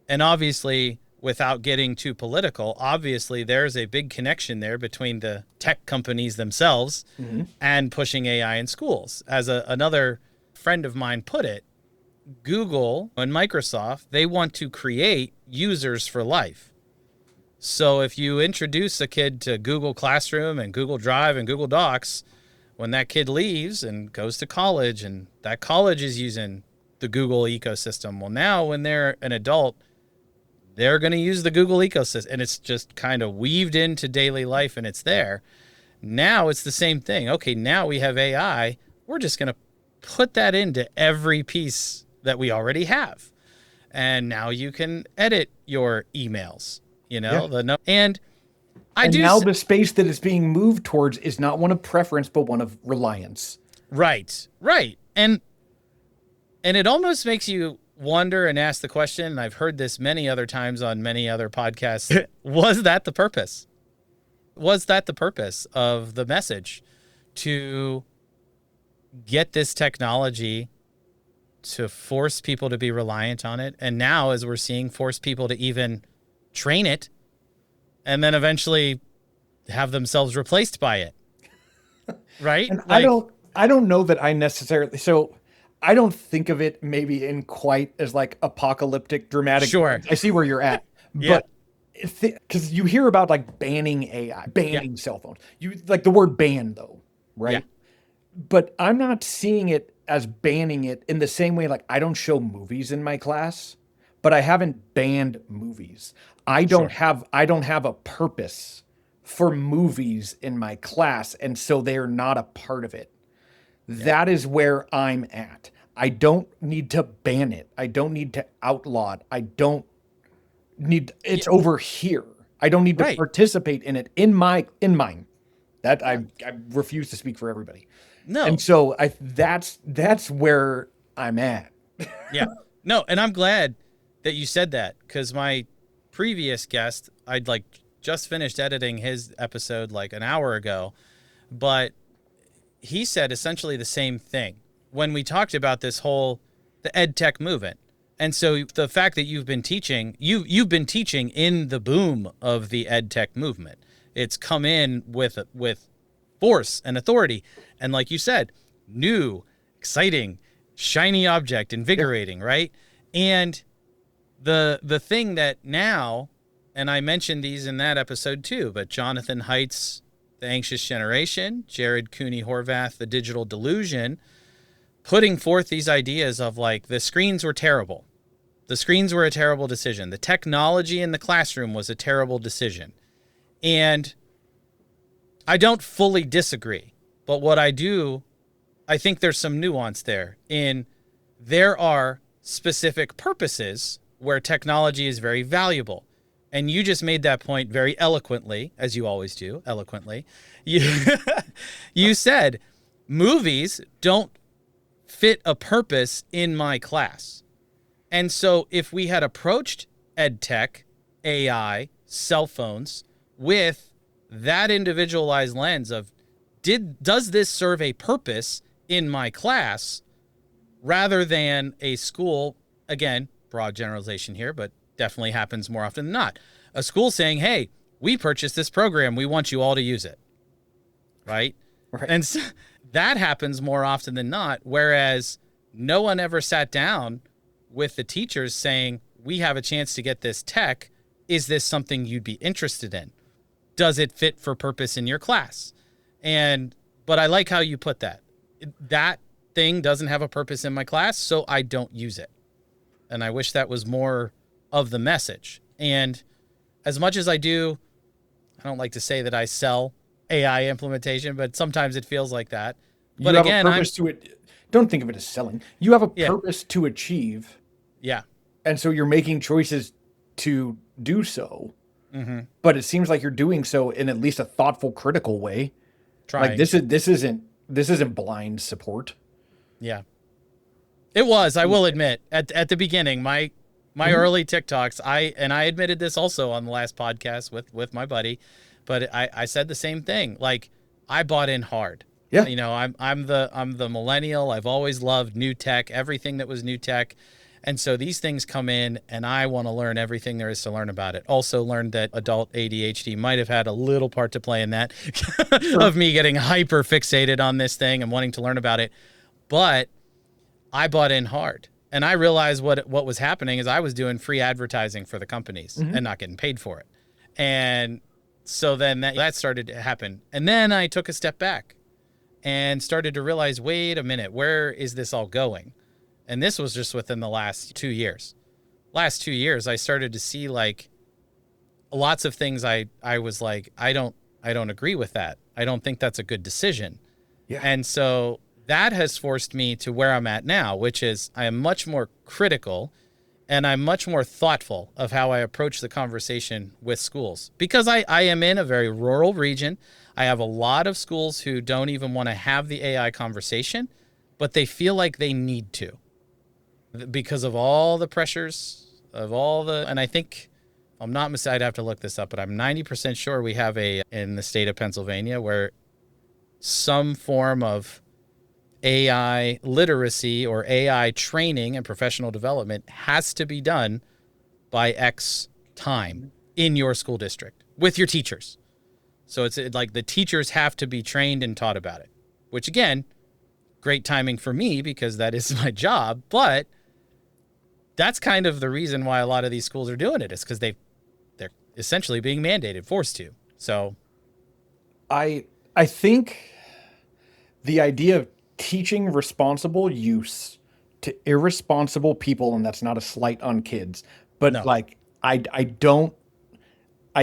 And obviously, without getting too political, obviously there's a big connection there between the tech companies themselves and pushing AI in schools. As another friend of mine put it, Google and Microsoft, they want to create users for life. So if you introduce a kid to Google Classroom and Google Drive and Google Docs, when that kid leaves and goes to college and that college is using the Google ecosystem, well, now when they're an adult, they're going to use the Google ecosystem, and it's just kind of weaved into daily life and it's there. Now it's the same thing. Okay, now we have AI. We're just going to put that into every piece that we already have. And now you can edit your emails, and now the space that is being moved towards is not one of preference, but one of reliance. Right. And it almost makes you wonder and ask the question, and I've heard this many other times on many other podcasts, was that the purpose? Was that the purpose of the message? To get this technology to force people to be reliant on it, and now, as we're seeing, force people to even train it and then eventually have themselves replaced by it. Right? And I don't know that I necessarily, so I don't think of it maybe in quite as like apocalyptic, dramatic. Sure. I see where you're at, but because you hear about like banning AI, banning cell phones, you like the word ban though, right? Yeah. But I'm not seeing it as banning it in the same way. Like I don't show movies in my class, but I haven't banned movies. I don't have a purpose for movies in my class, and so they're not a part of it. That is where I'm at. I don't need to ban it. I don't need to outlaw it. I don't need it's over here. I don't need to participate in it in mine. That I refuse to speak for everybody. No. And so that's where I'm at. Yeah. No, and I'm glad that you said that, because my previous guest, I'd like just finished editing his episode like an hour ago, but he said essentially the same thing when we talked about this whole the ed tech movement. And so the fact that you've been teaching in the boom of the ed tech movement, it's come in with force and authority, and like you said, new, exciting, shiny object, invigorating, right? And the thing that now, and I mentioned these in that episode too, but Jonathan Haidt's The Anxious Generation, Jared Cooney Horvath, The Digital Delusion, putting forth these ideas of like the screens were terrible. The screens were a terrible decision. The technology in the classroom was a terrible decision. And I don't fully disagree, but what I think there's some nuance there there are specific purposes where technology is very valuable. And you just made that point very eloquently, as you always do, eloquently. You said movies don't fit a purpose in my class. And so if we had approached EdTech, AI, cell phones with that individualized lens of does this serve a purpose in my class, rather than a school, again, broad generalization here, but definitely happens more often than not, a school saying, hey, we purchased this program, we want you all to use it, right? And so that happens more often than not, whereas no one ever sat down with the teachers saying, we have a chance to get this tech, is this something you'd be interested in? Does it fit for purpose in your class? But I like how you put that. That thing doesn't have a purpose in my class, so I don't use it. And I wish that was more of the message. And as much as I don't like to say that I sell AI implementation, but sometimes it feels like that. But you have again, a purpose to it. Don't think of it as selling. You have a purpose to achieve. Yeah. And so you're making choices to do so. But it seems like you're doing so in at least a thoughtful, critical way. Trying. Like this isn't blind support. Yeah. It was, I will admit, at the beginning, my early TikToks, I admitted this also on the last podcast with my buddy, but I said the same thing. Like, I bought in hard. Yeah. You know, I'm the millennial. I've always loved new tech, everything that was new tech. And so these things come in and I want to learn everything there is to learn about it. Also learned that adult ADHD might have had a little part to play in that of me getting hyper fixated on this thing and wanting to learn about it. But I bought in hard. And I realized what was happening is I was doing free advertising for the companies and not getting paid for it. And so then that started to happen. And then I took a step back and started to realize, wait a minute, where is this all going? And this was just within the last 2 years. Last 2 years, I started to see like lots of things I was like, I don't agree with that. I don't think that's a good decision. Yeah. And so that has forced me to where I'm at now, which is I am much more critical and I'm much more thoughtful of how I approach the conversation with schools. Because I am in a very rural region. I have a lot of schools who don't even want to have the AI conversation, but they feel like they need to because of all the pressures and I think, I'm not mistaken, I'd have to look this up, but I'm 90% sure we have in the state of Pennsylvania where some form of AI literacy or AI training and professional development has to be done by X time in your school district with your teachers. So it's like the teachers have to be trained and taught about it, which again, great timing for me because that is my job. But that's kind of the reason why a lot of these schools are doing it is because they're essentially being mandated, forced to. So I think the idea of teaching responsible use to irresponsible people, and that's not a slight on kids, but No. like I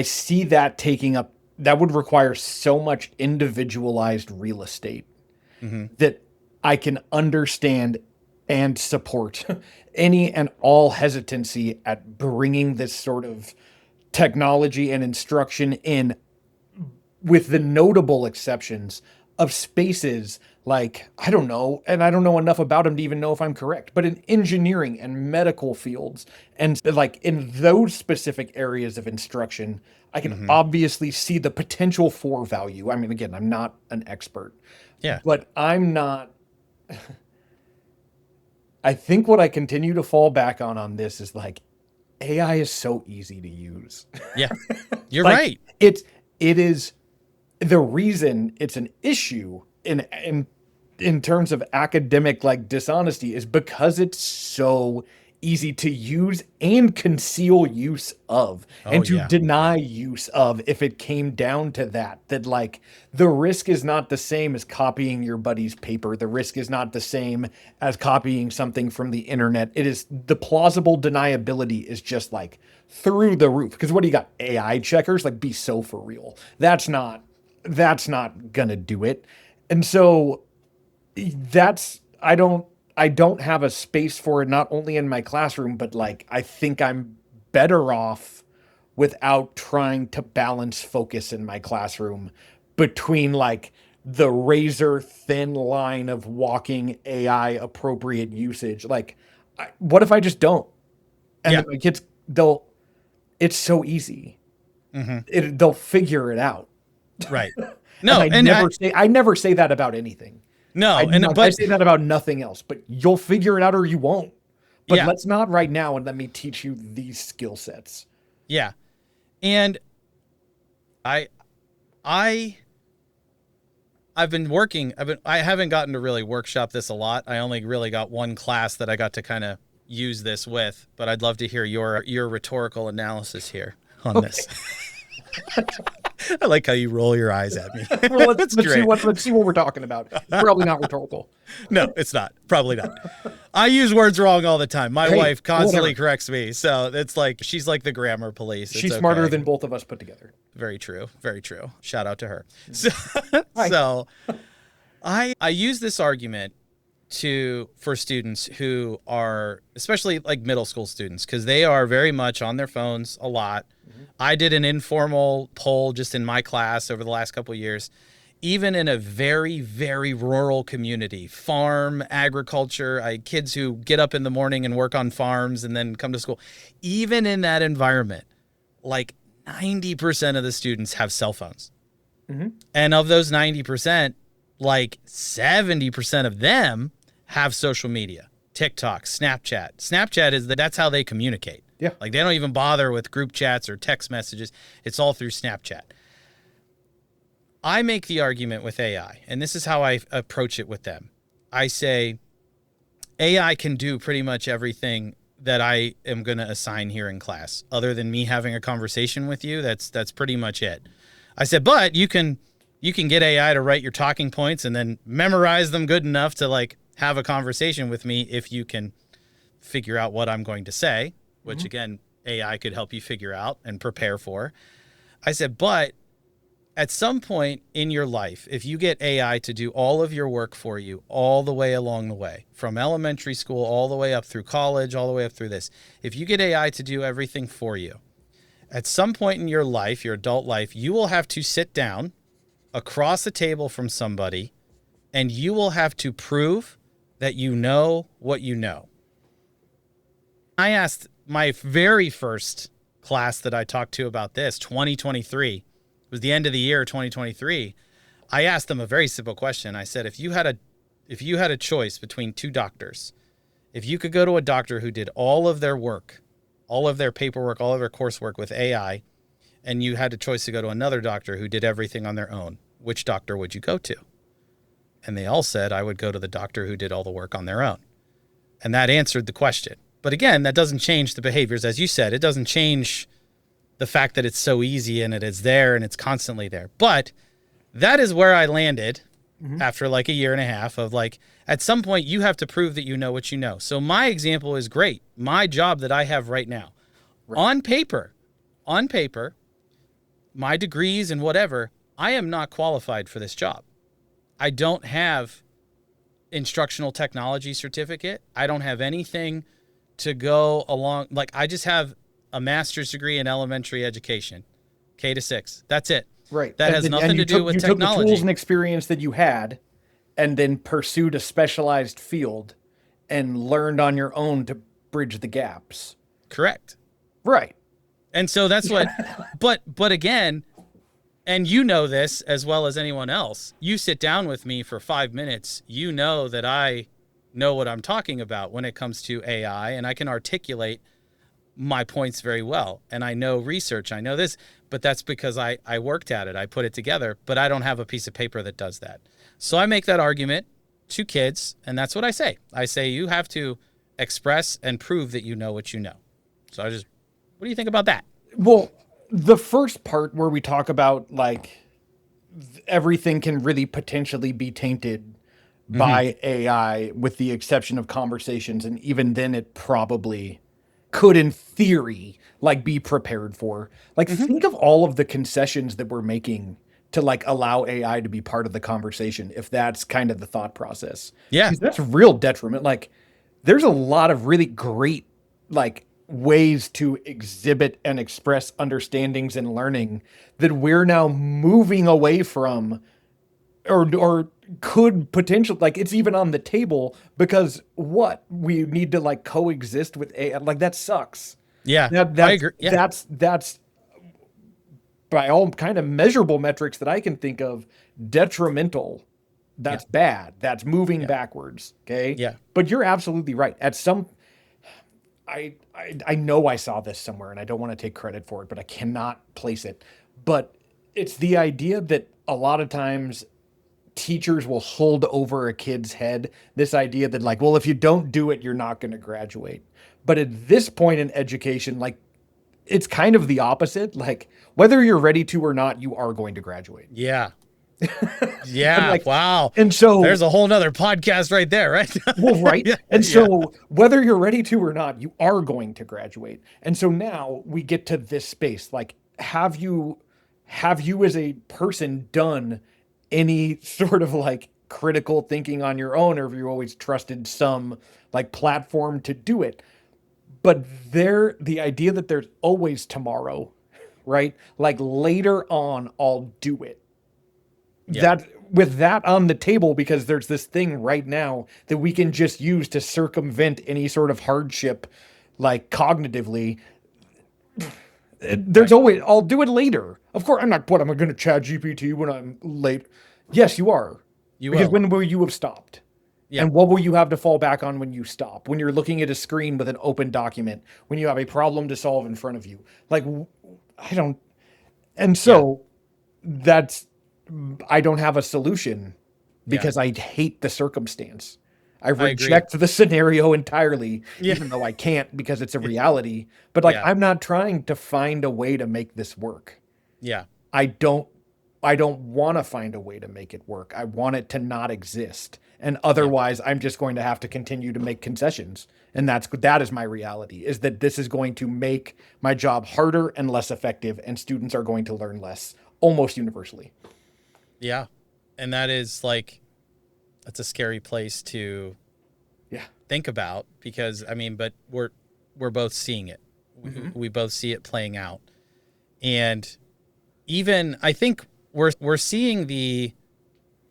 see that taking up, that would require so much individualized real estate that I can understand and support any and all hesitancy at bringing this sort of technology and instruction in, with the notable exceptions of spaces like, I don't know, and I don't know enough about them to even know if I'm correct, but in engineering and medical fields, and like in those specific areas of instruction, I can obviously see the potential for value. I mean, again, I'm not an expert, but I'm not. I think what I continue to fall back on this is like, AI is so easy to use. Yeah, you're like, right. It is the reason it's an issue in terms of academic like dishonesty is because it's so easy to use and conceal use of and to deny use of if it came down to that like the risk is not the same as copying your buddy's paper. The risk is not the same as copying something from the internet. It is the plausible deniability is just like through the roof. Because what do you got? AI checkers? Like be so for real. That's not gonna do it. And so I don't have a space for it, not only in my classroom, but like, I think I'm better off without trying to balance focus in my classroom between like the razor thin line of walking AI appropriate usage. Like, what if I just don't? And then my kids, it's so easy. They'll figure it out. Right. No, I never say that about anything. No, I say that about nothing else, but you'll figure it out or you won't. But let's not right now and let me teach you these skill sets. Yeah. And I haven't gotten to really workshop this a lot. I only really got one class that I got to kind of use this with, but I'd love to hear your rhetorical analysis here on this. I like how you roll your eyes at me. Well, let's see what we're talking about. It's probably not rhetorical. No, it's not. Probably not. I use words wrong all the time. My wife constantly corrects me. So it's like, she's like the grammar police. She's smarter than both of us put together. Very true. Very true. Shout out to her. So I use this argument for students who are, especially like middle school students, because they are very much on their phones a lot. I did an informal poll just in my class over the last couple of years. Even in a very, very rural community, farm, agriculture, I had kids who get up in the morning and work on farms and then come to school. Even in that environment, like 90% of the students have cell phones. And of those 90%, like 70% of them have social media, TikTok, Snapchat. Snapchat that's how they communicate. Yeah. Like they don't even bother with group chats or text messages. It's all through Snapchat. I make the argument with AI, and this is how I approach it with them. I say AI can do pretty much everything that I am going to assign here in class, other than me having a conversation with you. That's pretty much it. I said, but you can get AI to write your talking points and then memorize them good enough to like have a conversation with me if you can figure out what I'm going to say, which again, AI could help you figure out and prepare for. I said, but at some point in your life, if you get AI to do all of your work for you all the way along the way, from elementary school all the way up through college, all the way up through this, if you get AI to do everything for you, at some point in your life, your adult life, you will have to sit down across the table from somebody and you will have to prove that you know what you know. I asked my very first class that I talked to about this, 2023, it was the end of the year, 2023. I asked them a very simple question. I said, if you had a choice between two doctors, if you could go to a doctor who did all of their work, all of their paperwork, all of their coursework with AI, and you had a choice to go to another doctor who did everything on their own, which doctor would you go to? And they all said, I would go to the doctor who did all the work on their own. And that answered the question. But again, that doesn't change the behaviors. As you said, it doesn't change the fact that it's so easy and it is there and it's constantly there. But that is where I landed after like a year and a half of like, at some point you have to prove that you know what you know. So my example is great. My job that I have right now, on paper, my degrees and whatever, I am not qualified for this job. I don't have instructional technology certificate. I don't have anything to go along. Like I just have a master's degree in elementary education, K to 6. That's it. Right. That has nothing to do with technology. You took the tools and experience that you had and then pursued a specialized field and learned on your own to bridge the gaps. Correct. Right. And so that's what, but again, and you know this as well as anyone else, you sit down with me for 5 minutes, you know that I know what I'm talking about when it comes to AI, and I can articulate my points very well. And I know research, I know this, but that's because I worked at it. I put it together, but I don't have a piece of paper that does that. So I make that argument to kids, and that's what I say. I say, you have to express and prove that you know what you know. So what do you think about that? Well, the first part where we talk about like everything can really potentially be tainted by AI with the exception of conversations. And even then it probably could, in theory, like be prepared for. Like think of all of the concessions that we're making to like allow AI to be part of the conversation, if that's kind of the thought process. Yeah. 'Cause that's real detriment. Like there's a lot of really great like ways to exhibit and express understandings and learning that we're now moving away from or could potentially, like it's even on the table because we need to like coexist with AI. Like that sucks. Yeah, I agree. Yeah. That's by all kind of measurable metrics that I can think of, detrimental. That's bad. That's moving backwards. Okay. Yeah. But you're absolutely right. I know I saw this somewhere and I don't want to take credit for it, but I cannot place it. But it's the idea that a lot of times teachers will hold over a kid's head this idea that like, well, if you don't do it, you're not going to graduate. But at this point in education, like it's kind of the opposite. Like whether you're ready to or not, you are going to graduate. Yeah. Yeah. Like, wow. And so there's a whole nother podcast right there, right? Well, right. And so whether you're ready to or not, you are going to graduate. And so now we get to this space. Like, have you as a person done any sort of like critical thinking on your own, or if you always trusted some like platform to do it. But the idea that there's always tomorrow, right? Like later on, I'll do it. Yeah. That with that on the table, because there's this thing right now that we can just use to circumvent any sort of hardship, like cognitively. There's always, I'll do it later. Of course, I'm not, what, am I going to chat GPT when I'm late? Yes, you are. You Because will. when will you have stopped? Yeah. And what will you have to fall back on when you stop? When you're looking at a screen with an open document, when you have a problem to solve in front of you. Like, I don't, and so that's, I don't have a solution because I hate the circumstance. I reject the scenario entirely, even though I can't because it's a reality. But like, I'm not trying to find a way to make this work. Yeah. I don't want to find a way to make it work. I want it to not exist. And otherwise, I'm just going to have to continue to make concessions. And that is my reality, is that this is going to make my job harder and less effective, and students are going to learn less almost universally. Yeah. And that is like, that's a scary place to think about, because I mean, but we're both seeing it. We both see it playing out. And even I think we're seeing the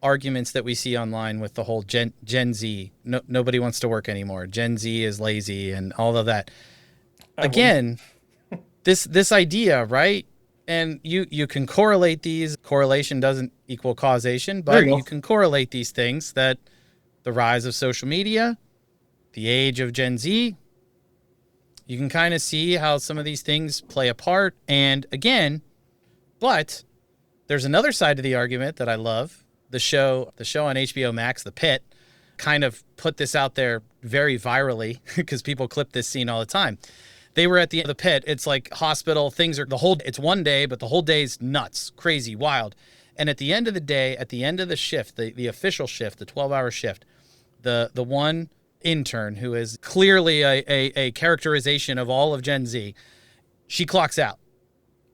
arguments that we see online with the whole Gen Z. Nobody wants to work anymore. Gen Z is lazy and all of that. Again, this idea, right? And you can correlate these. Correlation doesn't equal causation, but you can correlate these things, that the rise of social media, the age of Gen Z, you can kind of see how some of these things play a part. And again, but there's another side to the argument that I love. The show on HBO Max, The Pit, kind of put this out there very virally because people clip this scene all the time. They were at the end of The Pit. It's like hospital, it's one day, but the whole day's nuts, crazy, wild. And at the end of the day, at the end of the shift, the official shift, the 12-hour shift, the one intern who is clearly a characterization of all of Gen Z, she clocks out.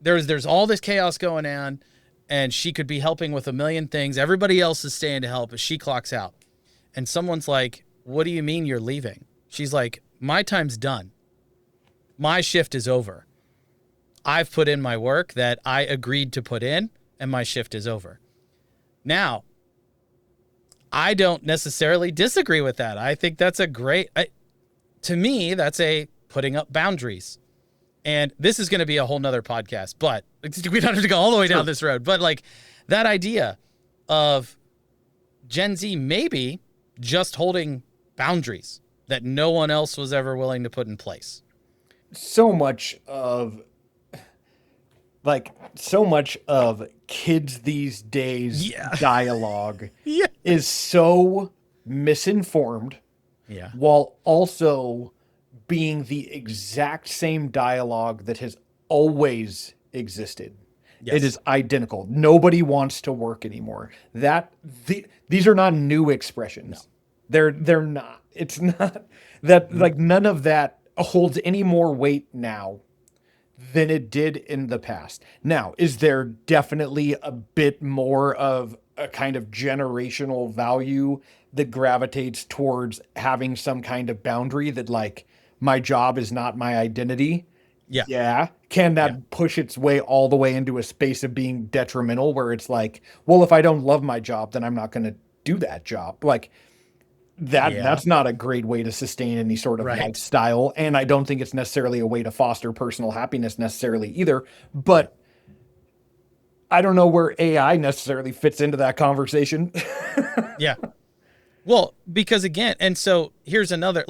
There's all this chaos going on, and she could be helping with a million things. Everybody else is staying to help, but she clocks out. And someone's like, "What do you mean you're leaving?" She's like, "My time's done. My shift is over. I've put in my work that I agreed to put in, and my shift is over." Now, I don't necessarily disagree with that. I think that's to me, that's a putting up boundaries. And this is going to be a whole nother podcast, but we don't have to go all the way down this road. But like that idea of Gen Z maybe just holding boundaries that no one else was ever willing to put in place. So much of kids these days dialogue is so misinformed, while also being the exact same dialogue that has always existed. It is identical. Nobody wants to work anymore. These are not new expressions. No. They're not. It's not that like none of that holds any more weight now than it did in the past. Now, is there definitely a bit more of a kind of generational value that gravitates towards having some kind of boundary that like my job is not my identity? Yeah. Can that push its way all the way into a space of being detrimental where it's like, well, if I don't love my job, then I'm not going to do that job. Like that's not a great way to sustain any sort of lifestyle. And I don't think it's necessarily a way to foster personal happiness necessarily either. But I don't know where AI necessarily fits into that conversation. Well, because again, and so here's another,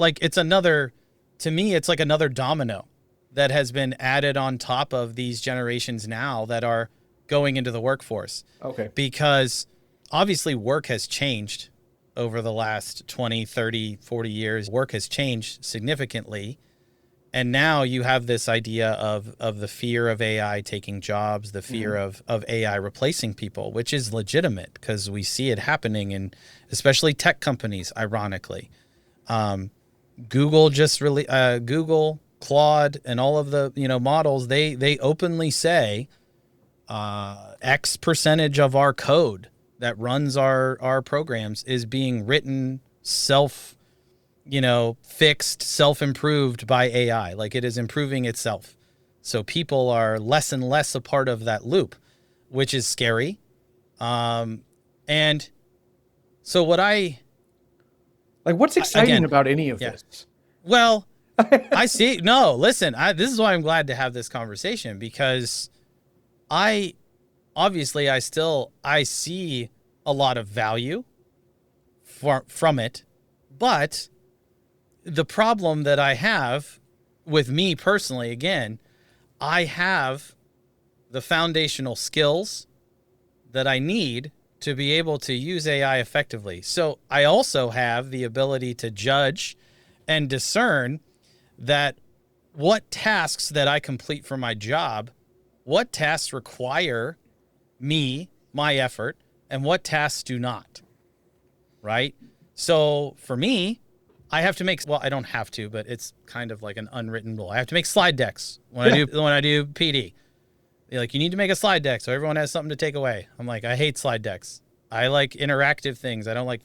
to me, it's like another domino that has been added on top of these generations now that are going into the workforce. Okay. Because obviously work has changed over the last 20, 30, 40 years. Work has changed significantly. And now you have this idea of the fear of AI taking jobs, the fear of AI replacing people, which is legitimate because we see it happening in especially tech companies, ironically. Google just really, Google, Claude, and all of the models, they openly say X percentage of our code that runs our programs is being written fixed, self-improved by AI. Like it is improving itself. So people are less and less a part of that loop, which is scary. And so what's exciting about any of this? Well, I see. No, listen, this is why I'm glad to have this conversation, because I see a lot of value from it, but the problem that I have with me personally, again, I have the foundational skills that I need to be able to use AI effectively. So I also have the ability to judge and discern that what tasks that I complete for my job, what tasks require my effort, and what tasks do not, right? So for me, I have to I don't have to, but it's kind of like an unwritten rule. I have to make slide decks when I do PD. They're like, you need to make a slide deck so everyone has something to take away. I'm like, I hate slide decks. I like interactive things. I don't like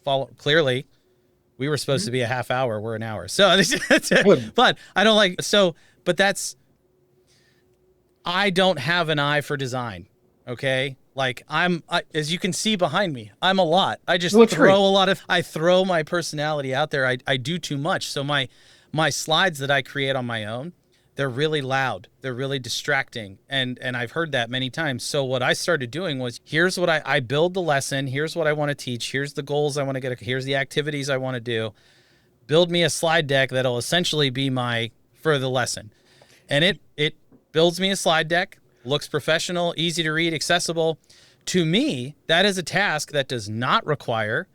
follow. Clearly, we were supposed to be a half hour. We're an hour. So, but I don't like, I don't have an eye for design. Okay. Like as you can see behind me, I'm a lot. I just I throw my personality out there. I do too much. So my slides that I create on my own, they're really loud. They're really distracting. And I've heard that many times. So what I started doing was, here's what I build the lesson. Here's what I want to teach. Here's the goals I want to get. Here's the activities I want to do. Build me a slide deck that'll essentially be for the lesson. And it builds me a slide deck. Looks professional, easy to read, accessible. To me, that is a task that does not require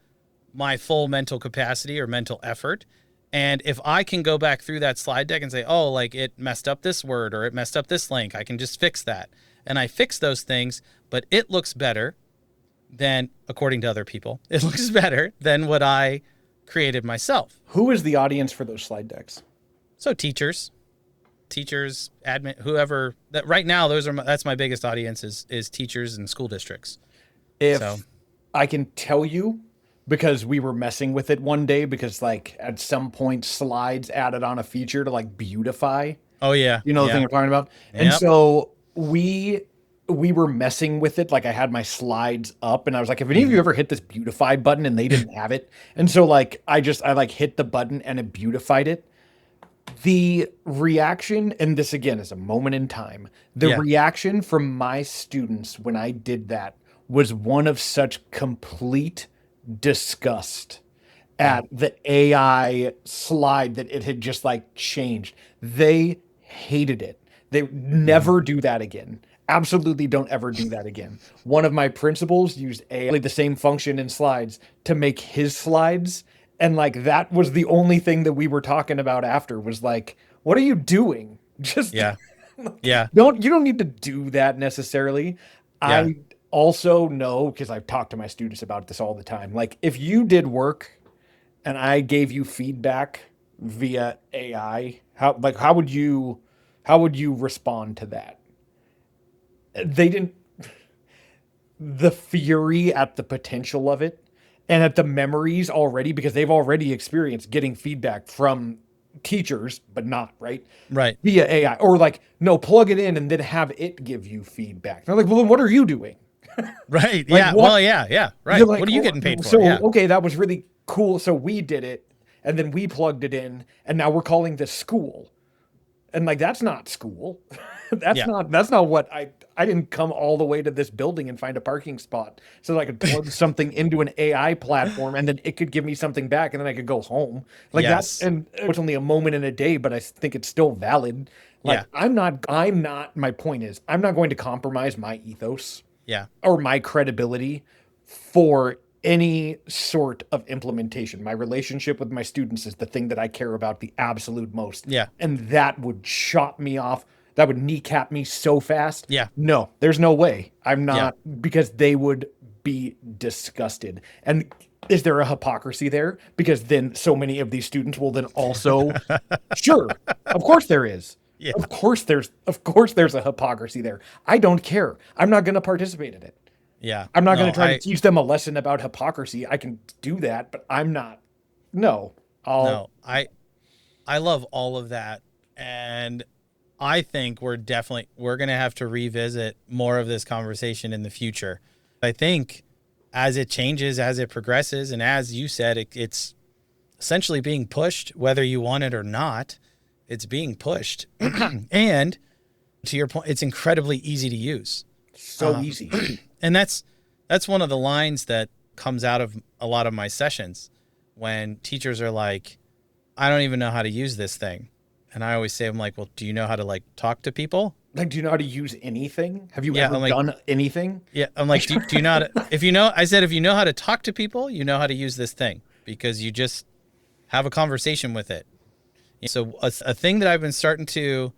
my full mental capacity or mental effort. And if I can go back through that slide deck and say, oh, like it messed up this word or it messed up this link, I can just fix that. And I fix those things, but it looks better than, according to other people, it looks better than what I created myself. Who is the audience for those slide decks? So teachers, admin, whoever that right now, that's my biggest audience is teachers and school districts. I can tell you, because we were messing with it one day, because like at some point slides added on a feature to like beautify. Oh yeah. The thing I'm talking about. Yep. And so we were messing with it. Like I had my slides up and I was like, have any of you ever hit this beautify button? And they didn't have it. And so like, I hit the button and it beautified it. The reaction, and this again is a moment in time, reaction from my students when I did that was one of such complete disgust at the AI slide that it had just like changed. They hated it. They never do that again. Absolutely don't ever do that again. One of my principals used AI, the same function in slides, to make his slides. And like, that was the only thing that we were talking about after, was like, what are you doing? Just yeah. You don't need to do that necessarily. Yeah. I also know, because I've talked to my students about this all the time, like if you did work and I gave you feedback via AI, how would you respond to that? The fury at the potential of it, and at the memories already, because they've already experienced getting feedback from teachers, but not via AI, or like, no, plug it in and then have it give you feedback. They're like, well, then what are you doing? Right. Like, yeah. What? Well, yeah. Right. Like, what are you getting paid for? So, okay, that was really cool. So we did it and then we plugged it in and now we're calling this school. And like, that's not school. That's not what I didn't come all the way to this building and find a parking spot so that I could plug something into an AI platform and then it could give me something back and then I could go home. Like that's, and it's only a moment in a day, but I think it's still valid. Like my point is, I'm not going to compromise my ethos or my credibility for any sort of implementation. My relationship with my students is the thing that I care about the absolute most. Yeah. And that would chop me off. That would kneecap me so fast. Yeah. No, there's no way. I'm not, because they would be disgusted. And is there a hypocrisy there? Because then so many of these students will then also, sure, of course there is. Yeah. Of course there's a hypocrisy there. I don't care. I'm not going to participate in it. Yeah. I'm not going No, to try to teach them a lesson about hypocrisy. I can do that, but I'm not. No, I'll. no, I love all of that. And I think we're going to have to revisit more of this conversation in the future. I think as it changes, as it progresses, and as you said, it's essentially being pushed, whether you want it or not, it's being pushed. And to your point, it's incredibly easy to use. So easy. And that's one of the lines that comes out of a lot of my sessions when teachers are like, I don't even know how to use this thing. And I always say, I'm like, well, do you know how to like talk to people? Like, do you know how to use anything? Have you Yeah, ever I'm like, done anything? Yeah. I'm like, do you know how to, if you know, I said, if you know how to talk to people, you know how to use this thing because you just have a conversation with it. So a thing that I've been starting to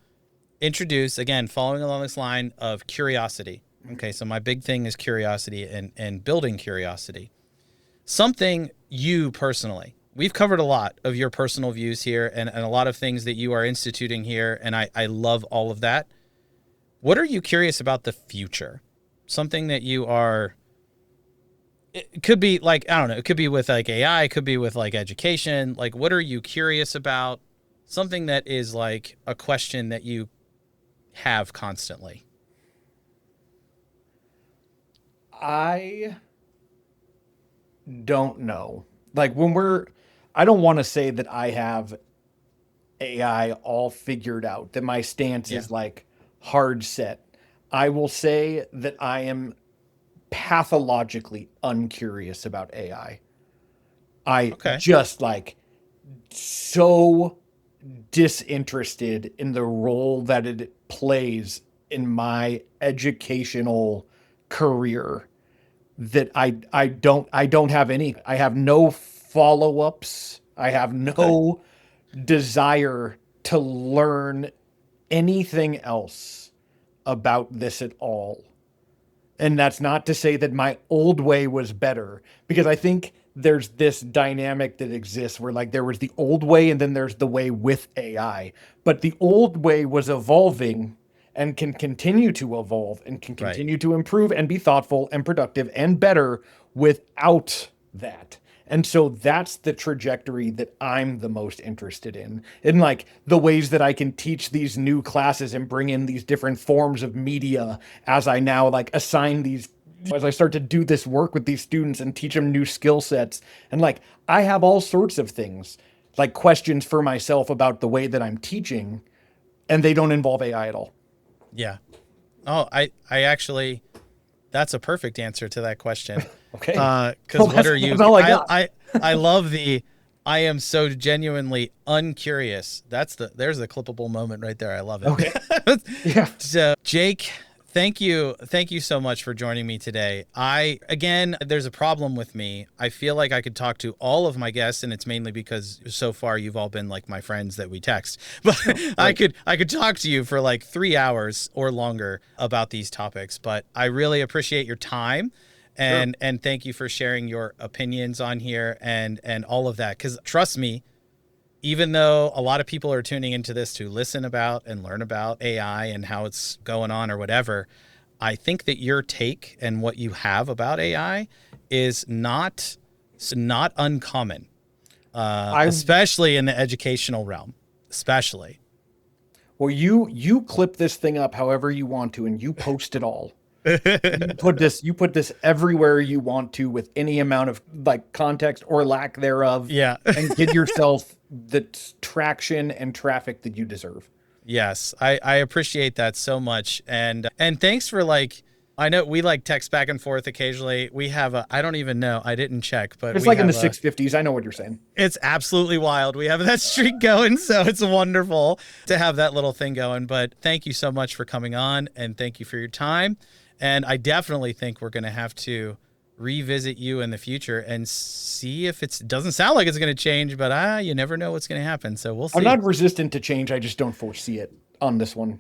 introduce, again, following along this line of curiosity. Okay. So my big thing is curiosity and building curiosity. Something you personally, we've covered a lot of your personal views here and a lot of things that you are instituting here. And I love all of that. What are you curious about the future? Something that you are, it could be like, I don't know, it could be with like AI, it could be with like education. Like, what are you curious about? Something that is like a question that you have constantly. I don't know. Like I don't want to say that I have AI all figured out, that my stance Yeah. is like hard set. I will say that I am pathologically uncurious about AI. I Okay. just like so disinterested in the role that it plays in my educational career that I don't have any. I have no follow-ups. I have Okay. no desire to learn anything else about this at all. And that's not to say that my old way was better, because I think there's this dynamic that exists where like there was the old way and then there's the way with AI. But the old way was evolving and can continue to evolve and can Right. continue to improve and be thoughtful and productive and better without that. And so that's the trajectory that I'm the most interested in like the ways that I can teach these new classes and bring in these different forms of media as I now like assign these, as I start to do this work with these students and teach them new skill sets. And like, I have all sorts of things, like questions for myself about the way that I'm teaching, and they don't involve AI at all. Yeah. Oh, I actually, that's a perfect answer to that question. Okay. Because Well, what are you? that's all I got. I love the. I am so genuinely uncurious. There's the clippable moment right there. I love it. Okay. Yeah. So Jake, thank you so much for joining me today. Again, there's a problem with me. I feel like I could talk to all of my guests, and it's mainly because so far you've all been like my friends that we text. But I could talk to you for like 3 hours or longer about these topics. But I really appreciate your time. And thank you for sharing your opinions on here and all of that. Because trust me, even though a lot of people are tuning into this to listen about and learn about AI and how it's going on or whatever, I think that your take and what you have about AI is not uncommon, especially in the educational realm, especially. Well, you clip this thing up however you want to, and you post it all. You put this everywhere you want to with any amount of like context or lack thereof. Yeah. And give yourself the traction and traffic that you deserve. Yes, I appreciate that so much. And thanks for like, I know we like text back and forth occasionally. We have I don't even know. I didn't check, but It's like in the 650s. I know what you're saying. It's absolutely wild. We have that streak going. So it's wonderful to have that little thing going. But thank you so much for coming on and thank you for your time. And I definitely think we're going to have to revisit you in the future and see if it doesn't sound like it's going to change, but you never know what's going to happen. So we'll see. I'm not resistant to change. I just don't foresee it on this one.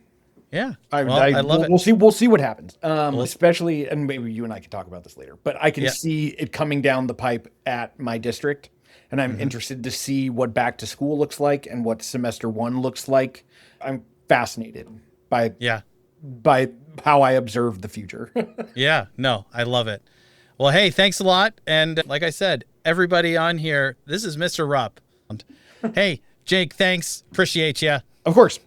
Yeah. I love it. We'll see what happens. Especially, and maybe you and I can talk about this later, but I can see it coming down the pipe at my district. And I'm interested to see what back to school looks like and what semester 1 looks like. I'm fascinated by how I observe the future. Yeah, no, I love it. Well, hey, thanks a lot. And like I said, everybody on here, this is Mr. Rupp. Hey, Jake, thanks. Appreciate you. Of course.